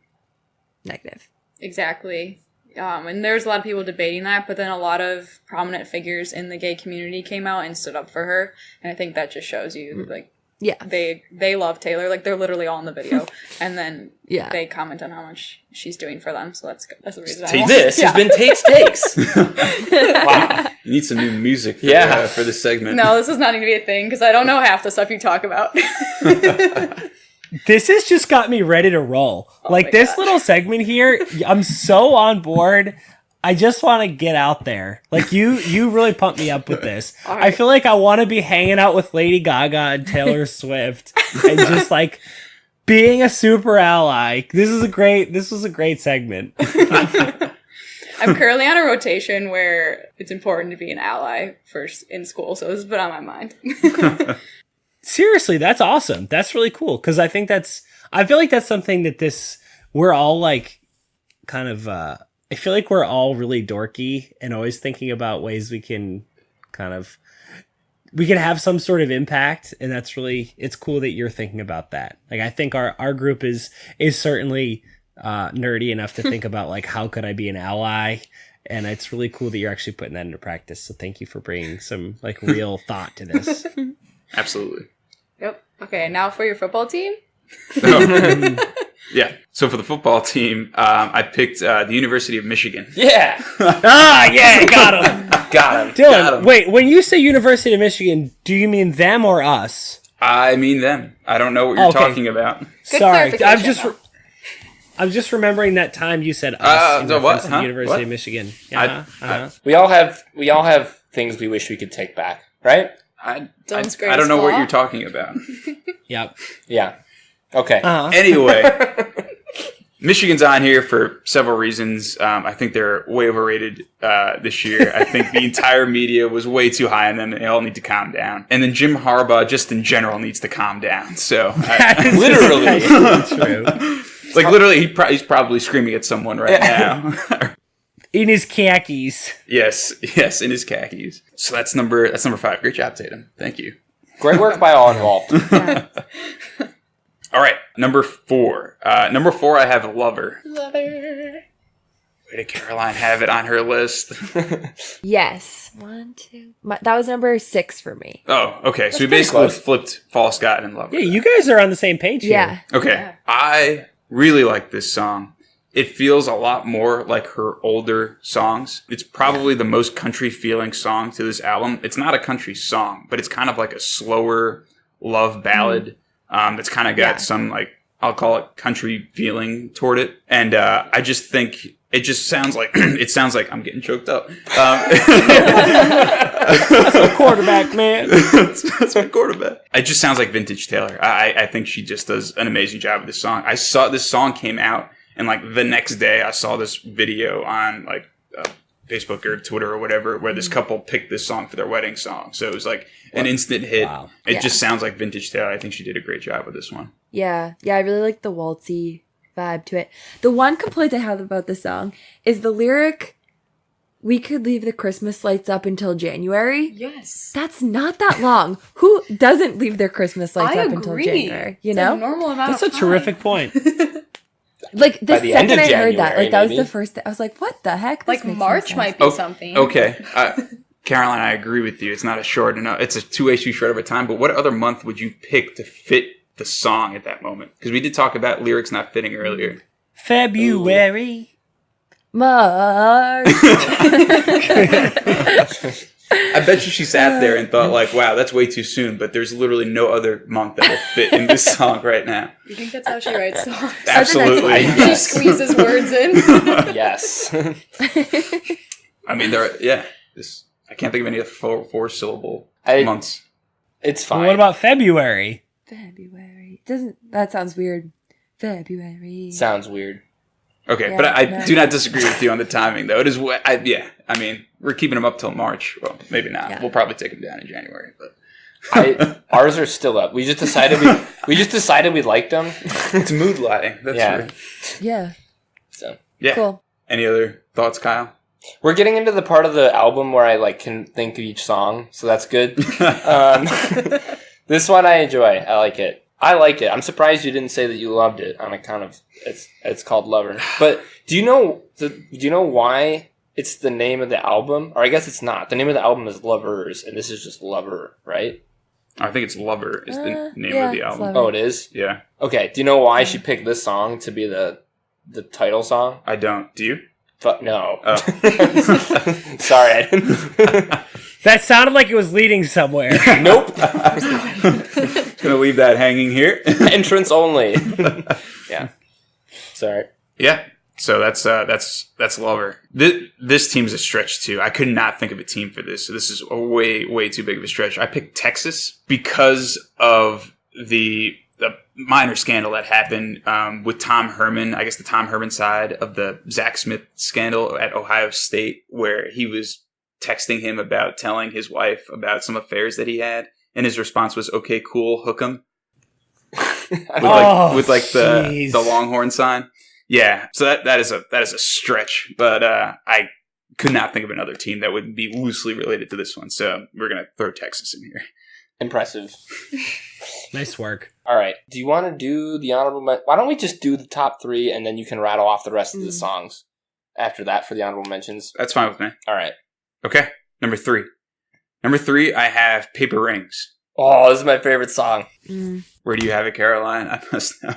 negative. Exactly. And there's a lot of people debating that, but then a lot of prominent figures in the gay community came out and stood up for her. And I think that just shows you like Yeah. They love Taylor. Like, they're literally all in the video. And then Yeah. they comment on how much she's doing for them. So that's good. That's the reason I Tate- want. This has been Tate's Takes. Wow. You need some new music for this segment. No, this is not going to be a thing because I don't know half the stuff you talk about. This has just got me ready to roll. my This gosh. little segment here, I'm so on board. I just want to get out there. Like, you really pumped me up with this. All I right. feel like I want to be hanging out with Lady Gaga and Taylor Swift and just like being a super ally. This was a great segment. I'm currently on a rotation where it's important to be an ally first in school. So this has been on my mind. Seriously, that's awesome. That's really cool because I feel like that's something that we're all like kind of, I feel like we're all really dorky and always thinking about ways we can have some sort of impact. And it's cool that you're thinking about that. Like, I think our group is certainly nerdy enough to think about like, how could I be an ally? And it's really cool that you're actually putting that into practice. So thank you for bringing some like real thought to this. Absolutely. Yep. Okay, now for your football team. Yeah. So for the football team, I picked the University of Michigan. Yeah. Yeah, got him. Got him. Dylan, Got him. wait, when you say University of Michigan, do you mean them or us? I mean them. I don't know what you're Okay. talking about. Sorry, clarification, I'm just remembering that time you said us in the what? reference to the Huh? University What? of Michigan. I- We all have things we wish we could take back, right? Dylan's I don't know what greatest you're talking about. Yep. Yeah. Okay. Anyway, Michigan's on here for several reasons. I think they're way overrated this year. I think the entire media was way too high on them, and they all need to calm down. And then Jim Harbaugh, just in general, needs to calm down. So, Literally. True. like literally, he's probably screaming at someone right now. In his khakis. yes, in his khakis. So that's number 5. Great job, Tatum. Thank you. Great work by all involved. All right, number 4. Number 4, I have Lover. Lover. Way to Caroline have it on her list. Yes. 1, 2. That was number 6 for me. Oh, okay. So we pretty basically close. flipped False God and Lover. Yeah, you guys are on the same page here. Yeah. Okay. Yeah. I really like this song. It feels a lot more like her older songs. It's probably the most country feeling song to this album. It's not a country song, but it's kind of like a slower love ballad that's kind of got some, like, I'll call it country feeling toward it. And I just think it just sounds like, I'm getting choked up. That's the quarterback, man. That's my quarterback. It just sounds like vintage Taylor. I think she just does an amazing job with this song. I saw this song came out, and like the next day I saw this video on like Facebook or Twitter or whatever where this couple picked this song for their wedding song. So it was like an instant hit. Wow. It just sounds like vintage Taylor. I think she did a great job with this one. Yeah. Yeah, I really like the waltzy vibe to it. The one complaint I have about the song is the lyric, "We could leave the Christmas lights up until January." Yes. That's not that long. Who doesn't leave their Christmas lights I up until agree. January? You It's know? a normal amount That's a of time. terrific point. Like, the By the end second of I heard that, January, like, that was maybe. the first thing. I was like, what the heck? This Like, makes no March sense. might be something. Okay. Caroline, I agree with you. It's not a short enough. It's a 2 way too short of a time. But what other month would you pick to fit the song at that moment? Because we did talk about lyrics not fitting earlier. February. March. I bet you she sat there and thought, like, wow, that's way too soon. But there's literally no other month that will fit in this song right now. You think that's how she writes songs? Absolutely. She Yes. squeezes words in. Yes. I mean, I can't think of any four syllable months. It's Well, fine. what about February? February. That sounds weird. February. Sounds weird. Okay, Yeah, but I no. do not disagree with you on the timing, though. It is, I mean, we're keeping them up till March. Well, maybe not. Yeah. We'll probably take them down in January. But Ours are still up. We just decided we liked them. it's mood lighting. That's Yeah. right. Yeah. So Yeah. Cool. Any other thoughts, Kyle? we're getting into the part of the album where I like can think of each song, so that's good. This one I enjoy. I like it. I'm surprised you didn't say that you loved it on account of it's called Lover. But do you know why it's the name of the album? Or I guess it's not. The name of the album is Lovers, and this is just Lover, right? I think it's Lover is the name yeah, of the it's album. Lover. Oh, it is? Yeah. Okay, do you know why she picked this song to be the title song? I don't. Do you? No. Oh. Sorry, I didn't. That sounded like it was leading somewhere. Nope. Gonna leave that hanging here. Entrance only. Yeah. Sorry. Yeah. So that's Lover. This team's a stretch too. I could not think of a team for this. So this is a way too big of a stretch. I picked Texas because of the minor scandal that happened with Tom Herman. I guess the Tom Herman side of the Zach Smith scandal at Ohio State, where he was texting him about telling his wife about some affairs that he had, and his response was, "Okay, cool, hook 'em." with the Longhorn sign. Yeah, so that is a stretch, but I could not think of another team that would be loosely related to this one. So we're gonna throw Texas in here. Impressive. Nice work. All right. Do you want to do the honorable? Why don't we just do the top 3 and then you can rattle off the rest of the songs after that for the honorable mentions? That's fine with me. All right. Okay, number 3. Number 3, I have Paper Rings. Oh, this is my favorite song. Where do you have it, Caroline? I must know.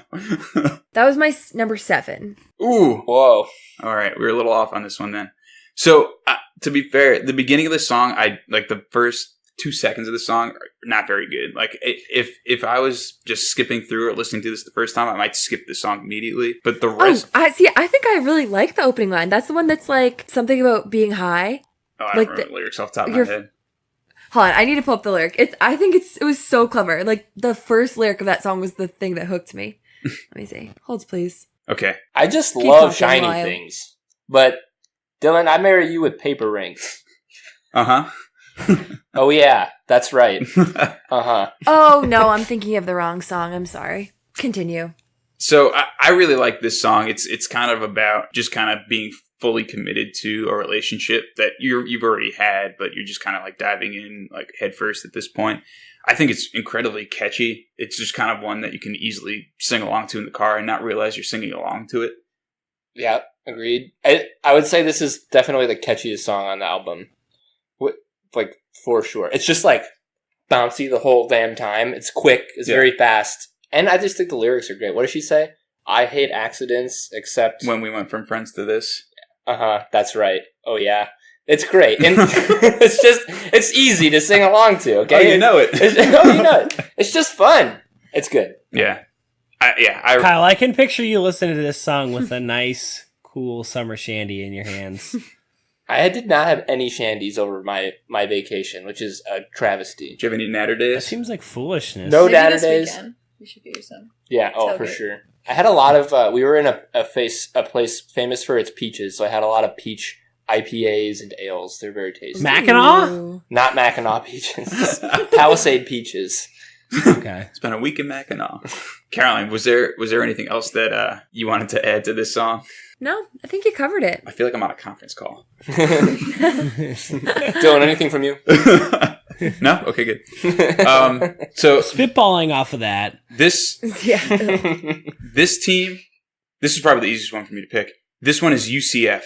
That was my number 7. Ooh. Whoa. All right, we were a little off on this one then. So, to be fair, the beginning of the song, I like the first 2 seconds of the song are not very good. Like, if I was just skipping through or listening to this the first time, I might skip the song immediately. But the rest... I think I really like the opening line. That's the one that's like something about being high. Oh, I like don't remember the lyrics off the top of my head. Hold on, I need to pull up the lyric. I think it was so clever. Like, the first lyric of that song was the thing that hooked me. Let me see. Holds, please. Okay. I just Keep love talking, shiny Lyle. things. But, Dylan, I marry you with paper rings. Uh-huh. Oh, yeah. That's right. Uh-huh. Oh, no, I'm thinking of the wrong song. I'm sorry. Continue. So I really like this song. It's kind of about just kind of being fully committed to a relationship that you've already had, but you're just kind of like diving in like head first at this point. I think it's incredibly catchy. It's just kind of one that you can easily sing along to in the car and not realize you're singing along to it. Yeah, agreed. I would say this is definitely the catchiest song on the album. Like, for sure. It's just like bouncy the whole damn time. It's quick. It's very fast. And I just think the lyrics are great. What does she say? I hate accidents, except... When we went from friends to this. Uh-huh, that's right. Oh, yeah. It's great. And it's easy to sing along to, okay? Oh, you know it. You know it. It's just fun. It's good. Yeah. Kyle, I can picture you listening to this song with a nice, cool summer shandy in your hands. I did not have any shandies over my vacation, which is a travesty. Do you have any natter That days? seems like foolishness. No Maybe natter this days. weekend we should get you some. Yeah, Tailgate. for sure. I had a lot of, we were in a place famous for its peaches, so I had a lot of peach IPAs and ales. They're very tasty. Mackinac? Ooh. Not Mackinac peaches. Palisade peaches. Okay. It's been a week in Mackinac. Caroline, was there anything else that you wanted to add to this song? No, I think you covered it. I feel like I'm on a conference call. Dylan, anything from you? No? Okay, good. So Spitballing off of that. this Yeah. this team, this is probably the easiest one for me to pick. This one is UCF.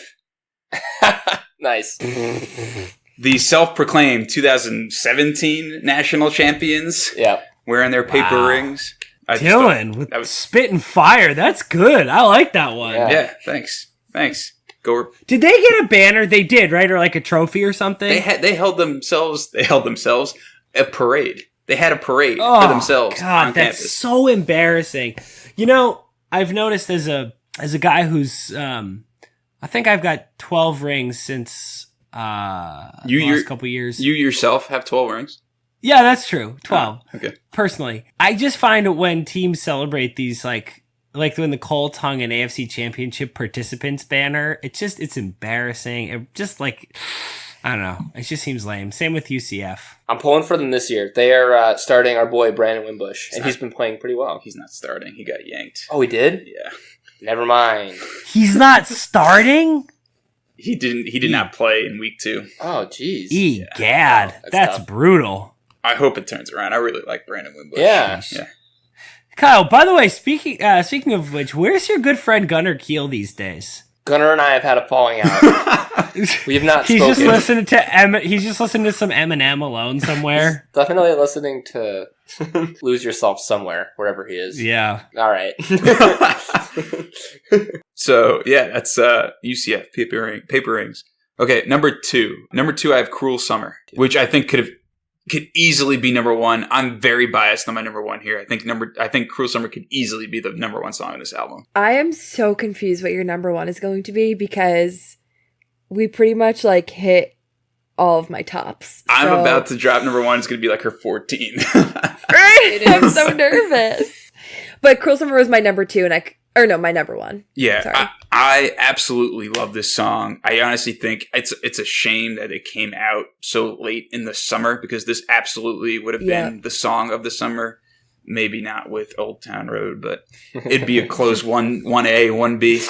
Nice. The self-proclaimed 2017 national champions, Yeah. wearing their paper Wow. rings. I just thought- Dylan with that was- spit and fire. That's good. I like that one. Yeah. Yeah, thanks. Go. Did they get a banner? They did, right? Or like a trophy or something? They held themselves a parade. They had a parade for themselves God, on that's campus. so embarrassing. You know, I've noticed as a guy who's I think I've got 12 rings since the last couple years. You yourself have 12 rings? Yeah, that's true. 12. Oh, okay. Personally, I just find when teams celebrate these like when the Colts hung an AFC Championship participants banner, it's embarrassing. It just like, I don't know. It just seems lame. Same with UCF. I'm pulling for them this year. They are starting our boy Brandon Wimbush, and he's been playing pretty well. He's not starting. He got yanked. Oh, he did? Yeah. Never mind. He's not starting? He did not play in week 2. Oh, jeez. Egad. Oh, that's That's tough. brutal. I hope it turns around. I really like Brandon Wimbush. Yeah. Yeah. Kyle, by the way, speaking of which, where's your good friend Gunnar Kiel these days? Gunnar and I have had a falling out. We have not He's spoken. just listening to He's just listening to some Eminem alone somewhere. Definitely listening to Lose Yourself Somewhere, wherever he is. Yeah. All right. So yeah, that's UCF paper rings. Okay, number two. Number two, I have Cruel Summer, which I think could easily be number one. I'm very biased on my number one here. I think Cruel Summer could easily be the number one song on this album. I am so confused what your number one is going to be because we pretty much like hit all of my tops. I'm So- about to drop number one. It's going to be like her 14. Right? I'm so nervous. But Cruel Summer was my number two, and my number one. Yeah, Sorry. I absolutely love this song. I honestly think it's a shame that it came out so late in the summer because this absolutely would have been the song of the summer. Maybe not with Old Town Road, but it'd be a close 1A, 1B.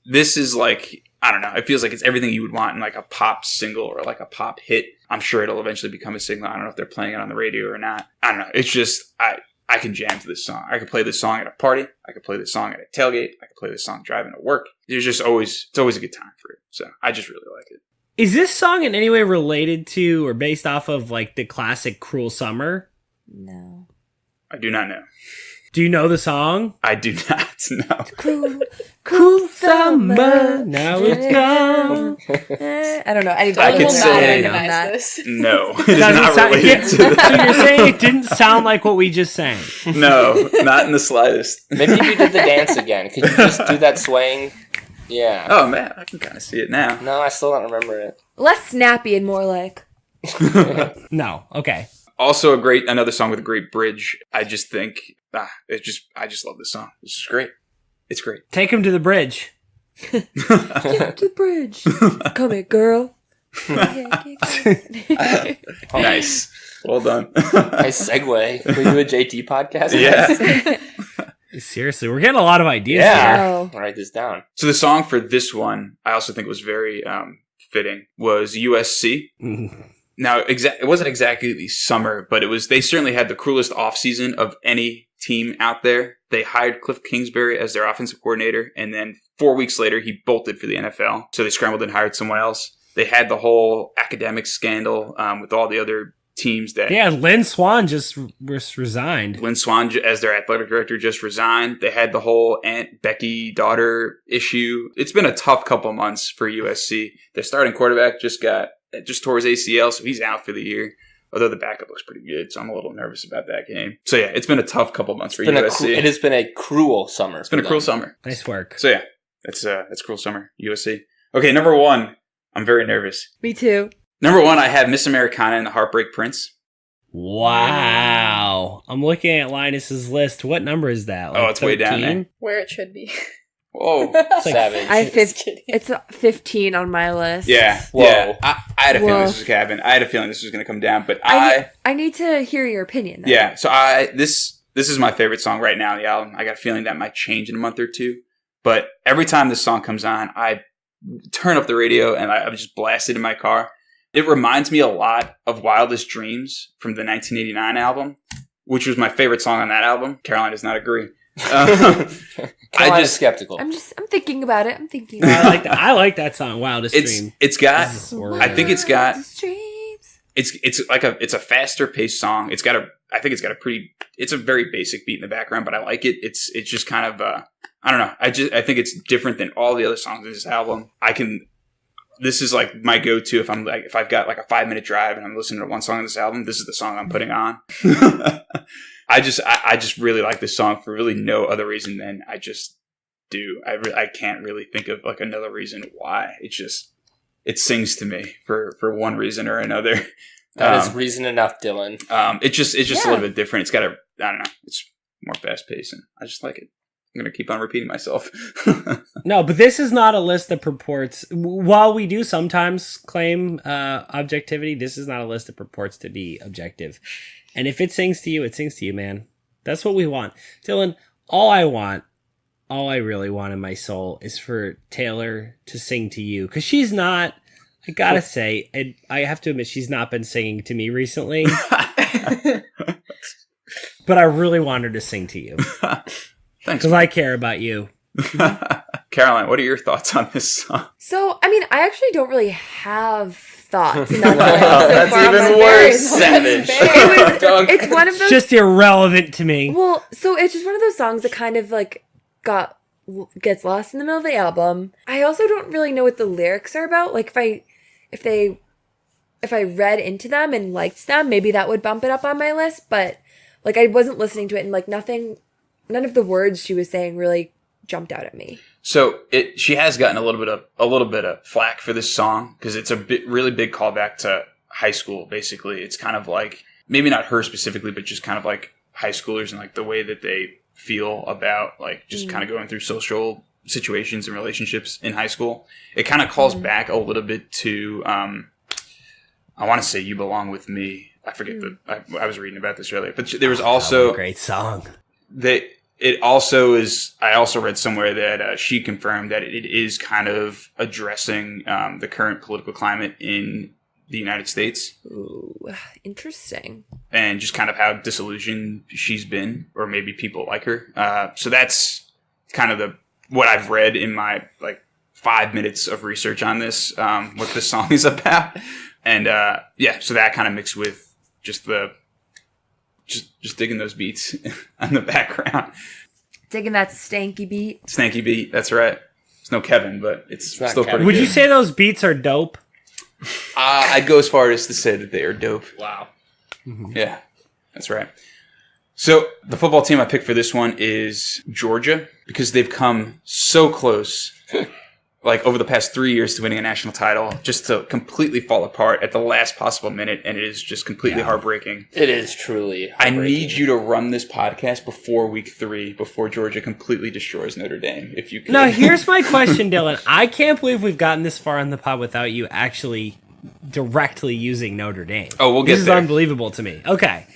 This is like, I don't know. It feels like it's everything you would want in like a pop single or like a pop hit. I'm sure it'll eventually become a single. I don't know if they're playing it on the radio or not. I don't know. It's just, I can jam to this song. I could play this song at a party. I could play this song at a tailgate. I could play this song driving to work. It's always a good time for it. So I just really like it. Is this song in any way related to or based off of like the classic Cruel Summer? No. I do not know. Do you know the song? I do not know. Cruel summer. Now it's gone. I don't know. I I could will say- not Hey, recognize that. this. No, it is Doesn't not sound- related to So that. you're saying it didn't sound like what we just sang? No, not in the slightest. Maybe if you did the dance again. Could you just do that swaying? Yeah. Oh man, I can kind of see it now. No, I still don't remember it. Less snappy and more like. No. Okay. Also, another song with a great bridge. I just think, I just love this song. This is great. It's great. Take him to the bridge. Get up to the bridge. Come here, girl. Nice. Well done. Nice segue. Can we do a JT podcast? Yeah. Seriously, we're getting a lot of ideas Yeah. here. Oh. I'll write this down. So the song for this one, I also think was very fitting, was USC. Now, it wasn't exactly the summer, but they certainly had the cruelest offseason of any team out there. They hired Cliff Kingsbury as their offensive coordinator, and then 4 weeks later, he bolted for the NFL. So they scrambled and hired someone else. They had the whole academic scandal with all the other teams that... Yeah, Lynn Swan just resigned. Lynn Swan, as their athletic director, just resigned. They had the whole Aunt Becky daughter issue. It's been a tough couple months for USC. Their starting quarterback just tore his ACL, so he's out for the year. Although the backup looks pretty good, so I'm a little nervous about that game. So yeah, it's been a tough couple months for USC. It has been a cruel summer. It's been a cruel summer. Nice work. So yeah, that's Cruel Summer, USC. Okay, number one. I'm very nervous. Me too. Number one, I have Miss Americana and the Heartbreak Prince. Wow. I'm looking at Linus's list. What number is that? Oh, it's way down 13? there. Where it should be. Whoa. It's like Savage. I have Just kidding. It's 15 on my list. Yeah. Whoa. Yeah. I had a feeling Whoa. this was Cabin. I had a feeling this was going to come down, but I need to hear your opinion. Then. yeah. So this is my favorite song right now on the album. I got a feeling that might change in a month or two, but every time this song comes on, I turn up the radio and I just blast it in my car. It reminds me a lot of Wildest Dreams from the 1989 album, which was my favorite song on that album. Caroline does not agree. Carolina's skeptical. I'm thinking about it. I like that song, Wildest Dream. It's got. This is horrible. I think it's got. Dreams. It's a faster paced song. It's a very basic beat in the background, but I like it. It's just kind of I don't know. I think it's different than all the other songs in this album. This is like my go-to if I've got like a 5-minute drive and I'm listening to one song on this album, this is the song I'm putting on. I just really like this song for really no other reason than I just do. I can't really think of like another reason why. It sings to me for one reason or another. That is reason enough, Dylan. It's just a little bit different. It's got I don't know. It's more fast paced and I just like it. I'm going to keep on repeating myself. No, but this is not a list that purports, while we do sometimes claim objectivity, this is not a list that purports to be objective. And if it sings to you, it sings to you, man. That's what we want. Dylan, all I really want in my soul is for Taylor to sing to you. Because she's not, I gotta say, and I have to admit, she's not been singing to me recently. But I really want her to sing to you. Thanks. Because I care about you. Caroline, what are your thoughts on this song? So, I mean, I actually don't really have thoughts. And that's That's even worse, savage. It's one of those. Just irrelevant to me. Well, so it's just one of those songs that kind of like gets lost in the middle of the album. I also don't really know what the lyrics are about. Like if I read into them and liked them, maybe that would bump it up on my list. But like I wasn't listening to it, and like none of the words she was saying really jumped out at me. So she has gotten a little bit of flack for this song because it's a really big callback to high school. Basically, it's kind of like maybe not her specifically, but just kind of like high schoolers and like the way that they feel about like just kind of going through social situations and relationships in high school. It kind of calls back a little bit to I want to say "You Belong with Me." I forget I was reading about this earlier, but there was also a great song. It also is. I also read somewhere that she confirmed that it is kind of addressing the current political climate in the United States. Ooh, interesting. And just kind of how disillusioned she's been, or maybe people like her. So that's kind of what I've read in my like 5 minutes of research on this. What this song is about, and so that kind of mixed with just just digging those beats on the background. Digging that stanky beat. Stanky beat, that's right. It's no Kevin, but it's still pretty good. Would you say those beats are dope? I'd go as far as to say that they are dope. Wow. Mm-hmm. Yeah, that's right. So the football team I picked for this one is Georgia because they've come so close like over the past 3 years to winning a national title, just to completely fall apart at the last possible minute, and it is just completely heartbreaking. It is truly heartbreaking. I need you to run this podcast before week 3, before Georgia completely destroys Notre Dame, if you can. Now, here's my question, Dylan. I can't believe we've gotten this far in the pod without you actually directly using Notre Dame. Oh, we'll get there. This is unbelievable to me. Okay.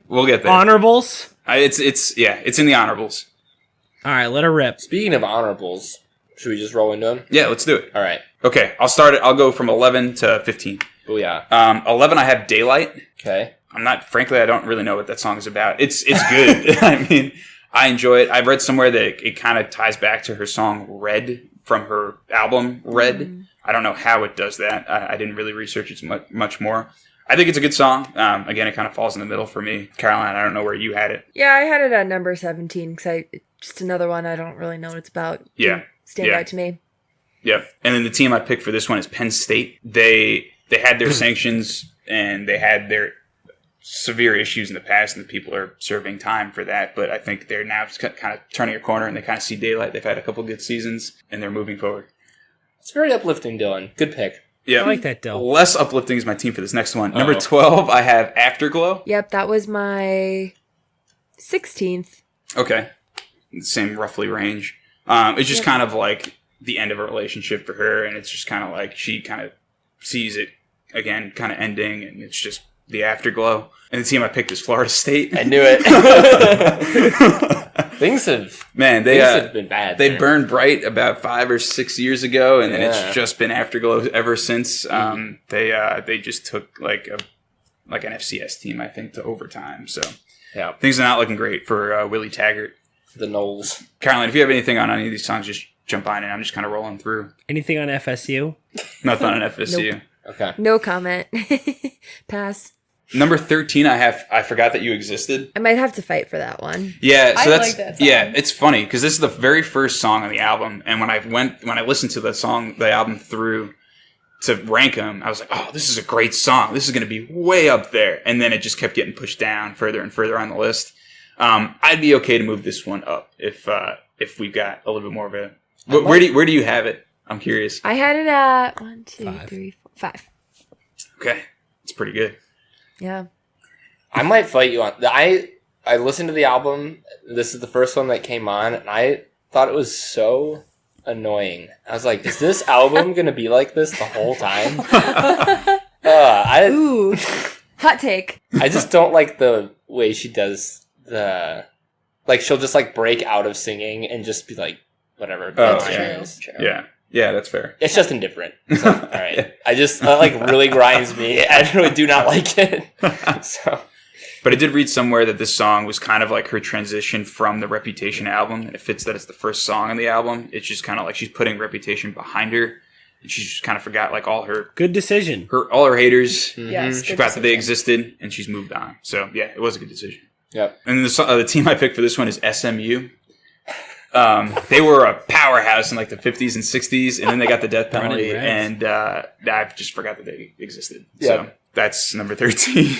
We'll get there. Honorables? It's in the honorables. All right, let her rip. Speaking of honorables, should we just roll into them? Yeah, let's do it. All right. Okay, I'll start it. I'll go from 11 to 15. Oh, yeah. 11, I have Daylight. Okay. Frankly, I don't really know what that song is about. It's good. I mean, I enjoy it. I've read somewhere that it kind of ties back to her song Red from her album Red. Mm. I don't know how it does that. I didn't really research it much more. I think it's a good song. Again, it kind of falls in the middle for me. Caroline, I don't know where you had it. Yeah, I had it at number 17 because just another one I don't really know what it's about. Yeah. Stand out to me. Yep. And then the team I picked for this one is Penn State. They had their sanctions and they had their severe issues in the past, and the people are serving time for that. But I think they're now kind of turning a corner, and they kind of see daylight. They've had a couple good seasons, and they're moving forward. It's very uplifting, Dylan. Good pick. Yeah, I like that, Dylan. Less uplifting is my team for this next one. Number 12, I have Afterglow. Yep, that was my 16th. Okay. Same roughly range. It's just kind of like the end of a relationship for her, and it's just kind of like she kind of sees it again, kind of ending, and it's just the afterglow. And the team I picked is Florida State. I knew it. Things have been bad. They burned bright about 5 or 6 years ago, and then it's just been afterglow ever since. They just took like an FCS team, I think, to overtime. So things are not looking great for Willie Taggart. The Knowles. Caroline, if you have anything on any of these songs, just jump on in. I'm just kind of rolling through. Anything on FSU? Nothing on FSU. Nope. Okay. No comment. Pass. Number 13, I forgot that you existed. I might have to fight for that one. Yeah, so I that's like that song. Yeah, it's funny because this is the very first song on the album, and when I listened to the album through to rank them, I was like, oh, this is a great song. This is going to be way up there, and then it just kept getting pushed down further and further on the list. I'd be okay to move this one up if we've got a little bit more of a. Where do you have it? I'm curious. I had it at 1, 2, 5. 3, 4, 5. Okay, it's pretty good. Yeah. I might fight you on. I listened to the album. This is the first one that came on, and I thought it was so annoying. I was like, is this album going to be like this the whole time? Ooh. Hot take. I just don't like the way she does she'll just like break out of singing and just be like, whatever. True. Yeah, that's fair. It's just indifferent. So, all right. I just, that like really grinds me. I really do not like it. So, But I did read somewhere that this song was kind of like her transition from the Reputation album, and it fits that it's the first song on the album. It's just kind of like she's putting Reputation behind her, and she just kind of forgot like all her Good decision. all her haters. Yes, She good forgot that they decision. existed, and she's moved on. So yeah, it was a good decision. Yep. And the team I picked for this one is SMU. They were a powerhouse in like the 50s and 60s, and then they got the death penalty, Running Reds. and I just forgot that they existed. Yeah. So that's number 13.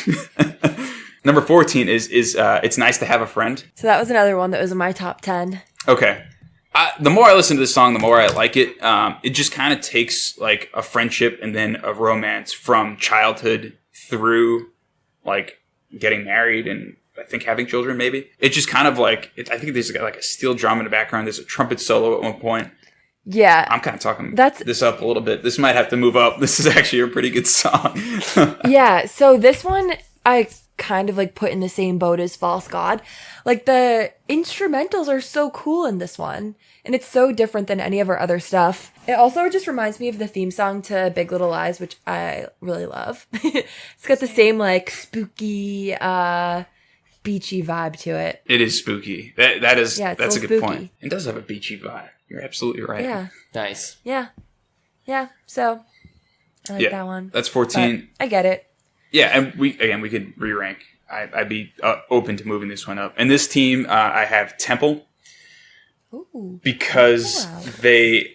Number 14 is It's Nice to Have a Friend. So that was another one that was in my top 10. Okay. The more I listen to this song, the more I like it. It just kind of takes like a friendship and then a romance from childhood through like getting married and I think having children, maybe. It's just kind of like, I think there's like a steel drum in the background. There's a trumpet solo at one point. Yeah. I'm kind of talking That's- this up a little bit. This might have to move up. This is actually a pretty good song. Yeah, so this one I kind of like put in the same boat as False God. Like the instrumentals are so cool in this one, and it's so different than any of our other stuff. It also just reminds me of the theme song to Big Little Lies, which I really love. It's got the same like spooky beachy vibe to it. It is spooky. That's Yeah, it's a a good little point. spooky. It does have a beachy vibe. You're absolutely right. Yeah. Nice. Yeah. So I like that one. That's 14. But I get it. Yeah, and we could re-rank. I'd be open to moving this one up. And this team, I have Temple Ooh. because Wow. the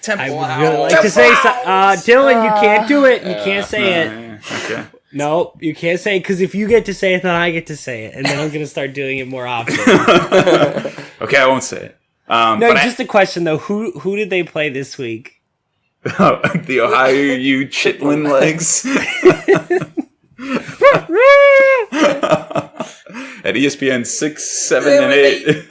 Temple. I would really like to say Dylan, you can't do it. You can't say it. Okay. No, you can't say it, because if you get to say it, then I get to say it. And then I'm going to start doing it more often. Okay, I won't say it. No, but just a question, though. Who did they play this week? the Ohio U Chitlin legs. At ESPN 6, 7, and 8.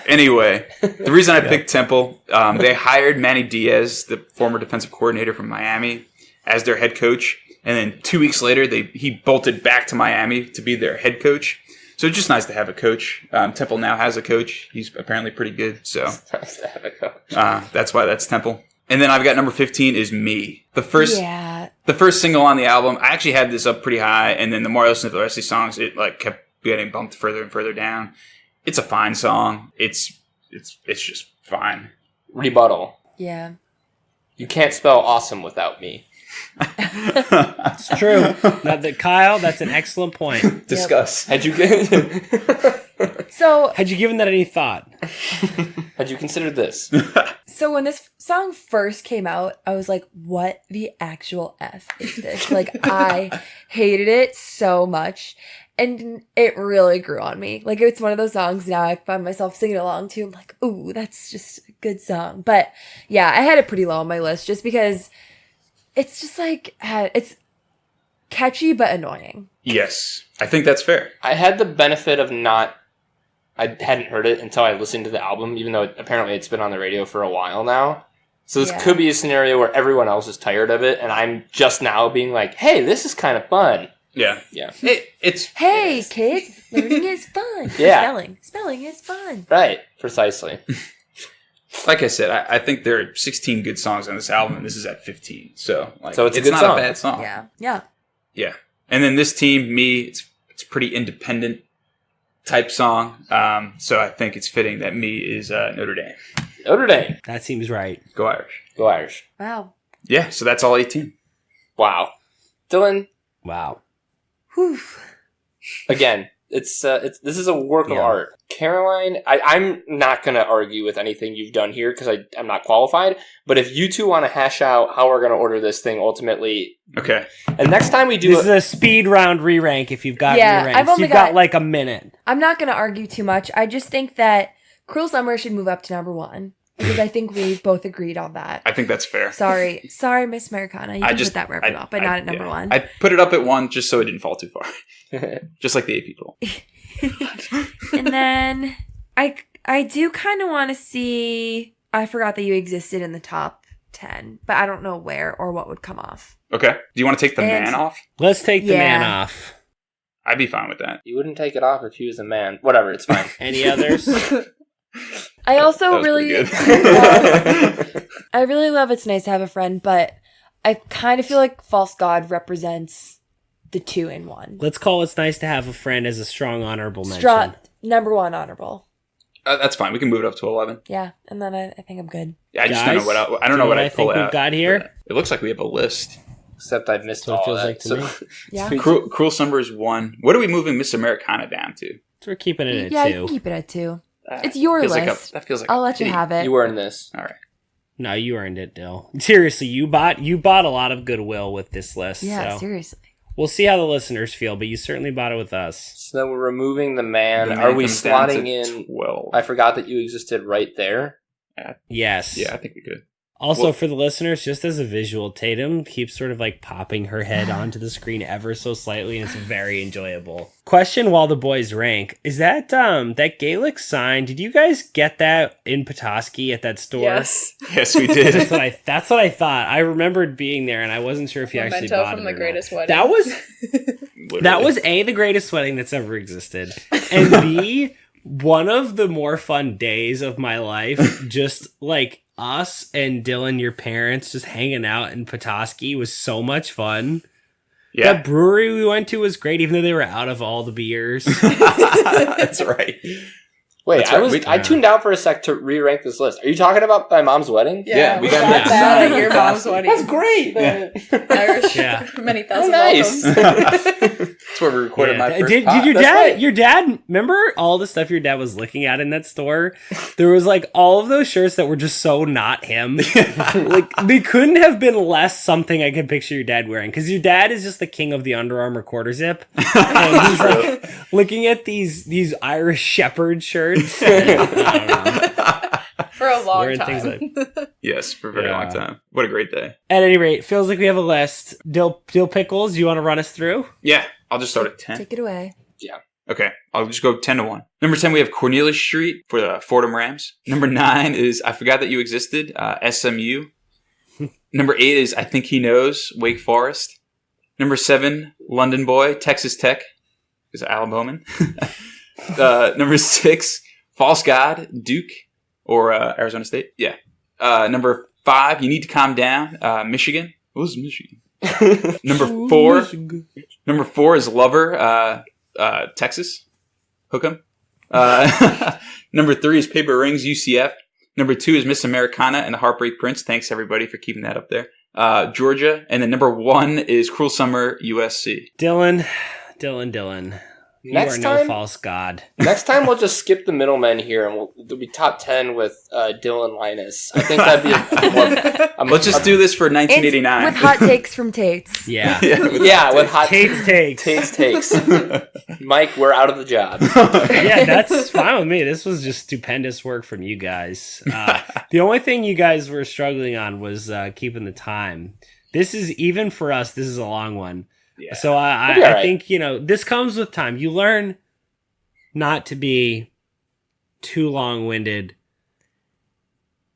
Anyway, the reason I picked Temple, they hired Manny Diaz, the former defensive coordinator from Miami, as their head coach. And then 2 weeks later, he bolted back to Miami to be their head coach. So it's just nice to have a coach. Temple now has a coach. He's apparently pretty good. So Nice to have a coach. that's why that's Temple. And then I've got number 15 is Me. The first single on the album. I actually had this up pretty high, and then the more I listened to the rest of these songs, it like kept getting bumped further and further down. It's a fine song. It's just fine. Rebuttal. Yeah. You can't spell awesome without me. It's true. Kyle, that's an excellent point. Discuss. Had you So Had you given that any thought? had you considered this? So when this song first came out, I was like, what the actual F is this? Like, I hated it so much. And it really grew on me. Like, it's one of those songs now I find myself singing along to. I'm like, ooh, that's just a good song. But yeah, I had it pretty low on my list just because it's just like, it's catchy but annoying. Yes, I think that's fair. I had the benefit of I hadn't heard it until I listened to the album, even though apparently it's been on the radio for a while now. So this could be a scenario where everyone else is tired of it, and I'm just now being like, hey, this is kind of fun. Yeah. It's Hey, kids, learning is fun. Yeah. Spelling is fun. Right, precisely. like I said, I think there are 16 good songs on this album, and this is at 15. So it's a good not song. a bad song. Yeah. Yeah. And then this team, Me, it's pretty independent type song. So I think it's fitting that Me is Notre Dame. Notre Dame. That seems right. Go Irish. Go Irish. Wow. Yeah, so that's all 18. Wow. Dylan, Wow. Whew. again, this is a work of Yeah. art. Caroline, I'm not going to argue with anything you've done here because I'm not qualified. But if you two want to hash out how we're going to order this thing ultimately, Okay. and next time we do This is a speed round re-rank if you've got Yeah, re-ranks. I've only You've got got- like a minute. I'm not going to argue too much. I just think that Cruel Summer should move up to number 1 because I think we've both agreed on that. I think that's fair. Sorry, Miss Americana. You can put that wherever you want, but not at number 1. I put it up at 1 just so it didn't fall too far. Just like the 8 people. And then I do kind of want to see. I forgot that you existed in the top 10, but I don't know where or what would come off. Okay. Do you want to take the And- man off? Let's take the man Yeah. off. I'd be fine with that. You wouldn't take it off if he was a man. Whatever, it's fine. Any others? I That also was really, pretty good. I really love It's Nice to Have a Friend, but I kind of feel like False God represents the 2-in-1. Let's call It's Nice to Have a Friend as a strong honorable mention. Strong, number 1 honorable. That's fine. We can move it up to 11. Yeah, and then I think I'm good. Yeah, I just don't know what I don't know what I pull think out. we've got here. It looks like we have a list. Except I've missed So it all feels that. like to me. Yeah. Cruel Summer is 1. What are we moving Miss Americana down to? So we're keeping it at Yeah, 2. you can keep it at 2. It's your feels list. That feels like I'll let you have it. You earned this. All right. No, you earned it, Dill. Seriously, you bought a lot of goodwill with this list. Yeah, so seriously. we'll see how the listeners feel, but you certainly bought it with us. So then we're removing the man. The man Are we comes down slotting to in? 12. I forgot that you existed right there. Yes. Yeah, I think we could. Also, Well- for the listeners, just as a visual, Tatum keeps sort of like popping her head onto the screen ever so slightly, and it's very enjoyable. Question while the boys rank: is that that Gaelic sign? Did you guys get that in Petoskey at that store? Yes. Yes, we did. That's what I thought. I remembered being there, and I wasn't sure if you actually Memento bought from it The or not. Greatest Wedding. That was A, the greatest wedding that's ever existed, and B, one of the more fun days of my life. Just like us and Dylan, your parents, just hanging out in Petoskey was so much fun. Yeah, That brewery we went to was great, even though they were out of all the beers. that's right. Wait, That's right. I tuned out for a sec to re-rank this list. Are you talking about my mom's wedding? Yeah, we we got got that that. at your mom's wedding. That's great. Irish, Yeah. many Oh, thousand nice. welcomes. That's where we recorded my first Did pod. your That's dad? right. Your dad? Remember all the stuff your dad was looking at in that store? There was like all of those shirts that were just so not him. Like they couldn't have been less something I could picture your dad wearing, because your dad is just the king of the Under Armour quarter zip, and he's like looking at these Irish Shepherd shirts. For a long Wearing time. things like- Yes, for a very Yeah. long time. What a great day. At any rate, feels like we have a list. Dill Pickles, you want to run us through? Yeah, I'll just start at 10. Take it away. Okay, I'll just go 10 to 1. Number 10, we have Cornelia Street for the Fordham Rams. Number 9 is I Forgot That You Existed, SMU. Number 8 is I Think He Knows, Wake Forest. Number 7, London Boy, Texas Tech, is Alan Bowman. Number 6, False God, Duke, or Arizona State. Yeah. Number 5, You Need to Calm Down, Michigan. What was Michigan? Number 4 is Lover, Texas, Hook'em. Number 3 is Paper Rings, UCF. Number 2 is Miss Americana and the Heartbreak Prince. Thanks everybody for keeping that up there. Georgia, and then number 1 is Cruel Summer, USC. Dylan. You Next are no time- false god. Next time we'll just skip the middlemen here, and it'll be top 10 with Dylan Linus. I think that'd be Let's just do this for And 1989. with hot takes from Tate's. Yeah. Yeah, with hot Tate's takes. Tate's takes. Mike, we're out of the job. Yeah, that's fine with me. This was just stupendous work from you guys. The only thing you guys were struggling on was keeping the time. This is, even for us, this is a long one. Yeah. So We'll be I all right. think, this comes with time. You learn not to be too long-winded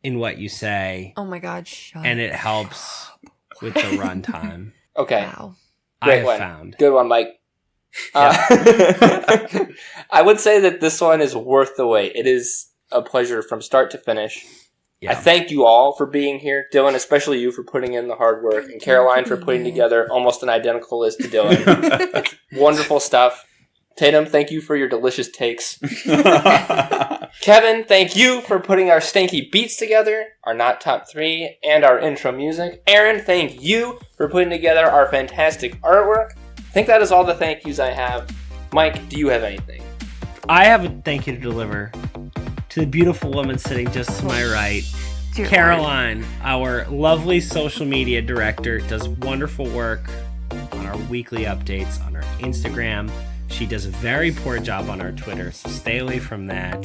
in what you say, Oh my god, shut and it helps with the runtime. Okay, Wow. I Great have one. found. good one, Mike. I would say that this one is worth the wait. It is a pleasure from start to finish. Yeah. I thank you all for being here. Dylan, especially you for putting in the hard work, and Caroline for putting together almost an identical list to Dylan. Wonderful stuff. Tatum, thank you for your delicious takes. Kevin, thank you for putting our stanky beats together, our not top 3, and our intro music. Aaron, thank you for putting together our fantastic artwork. I think that is all the thank yous I have. Mike, do you have anything? I have a thank you to deliver to the beautiful woman sitting just to my right. Dear Caroline, our lovely social media director, does wonderful work on our weekly updates on our Instagram. She does a very poor job on our Twitter, so stay away from that.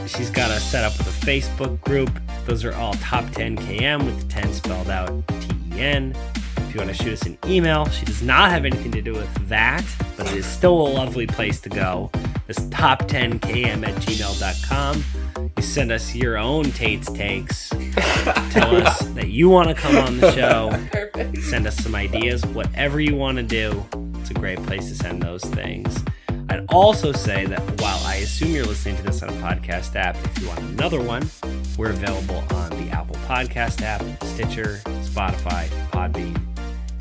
She's got us set up with a Facebook group. Those are all Top 10 KM with the 10 spelled out TEN. If you want to shoot us an email, she does not have anything to do with that, but it is still a lovely place to go. It's top10km@gmail.com. You send us your own Tate's takes. Tell us that you want to come on the show. Perfect. Send us some ideas, whatever you want to do. It's a great place to send those things. I'd also say that while I assume you're listening to this on a podcast app, if you want another one, we're available on the Apple Podcast app, Stitcher, Spotify, Podbean.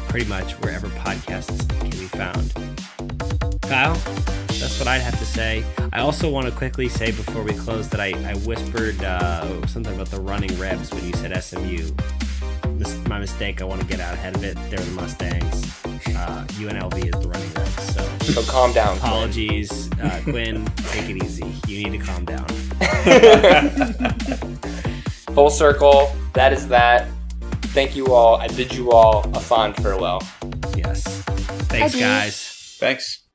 pretty much wherever podcasts can be found. Kyle, that's what I'd have to say. I also want to quickly say before we close that I whispered something about the running Rebs when you said SMU. This is my mistake. I want to get out ahead of it. They're the Mustangs. UNLV is the running Rebs. So calm down. Apologies. Quinn, take it easy. You need to calm down. Full circle. That is that. Thank you all. I bid you all a fond farewell. Yes. Thanks, Adieu. guys. Thanks.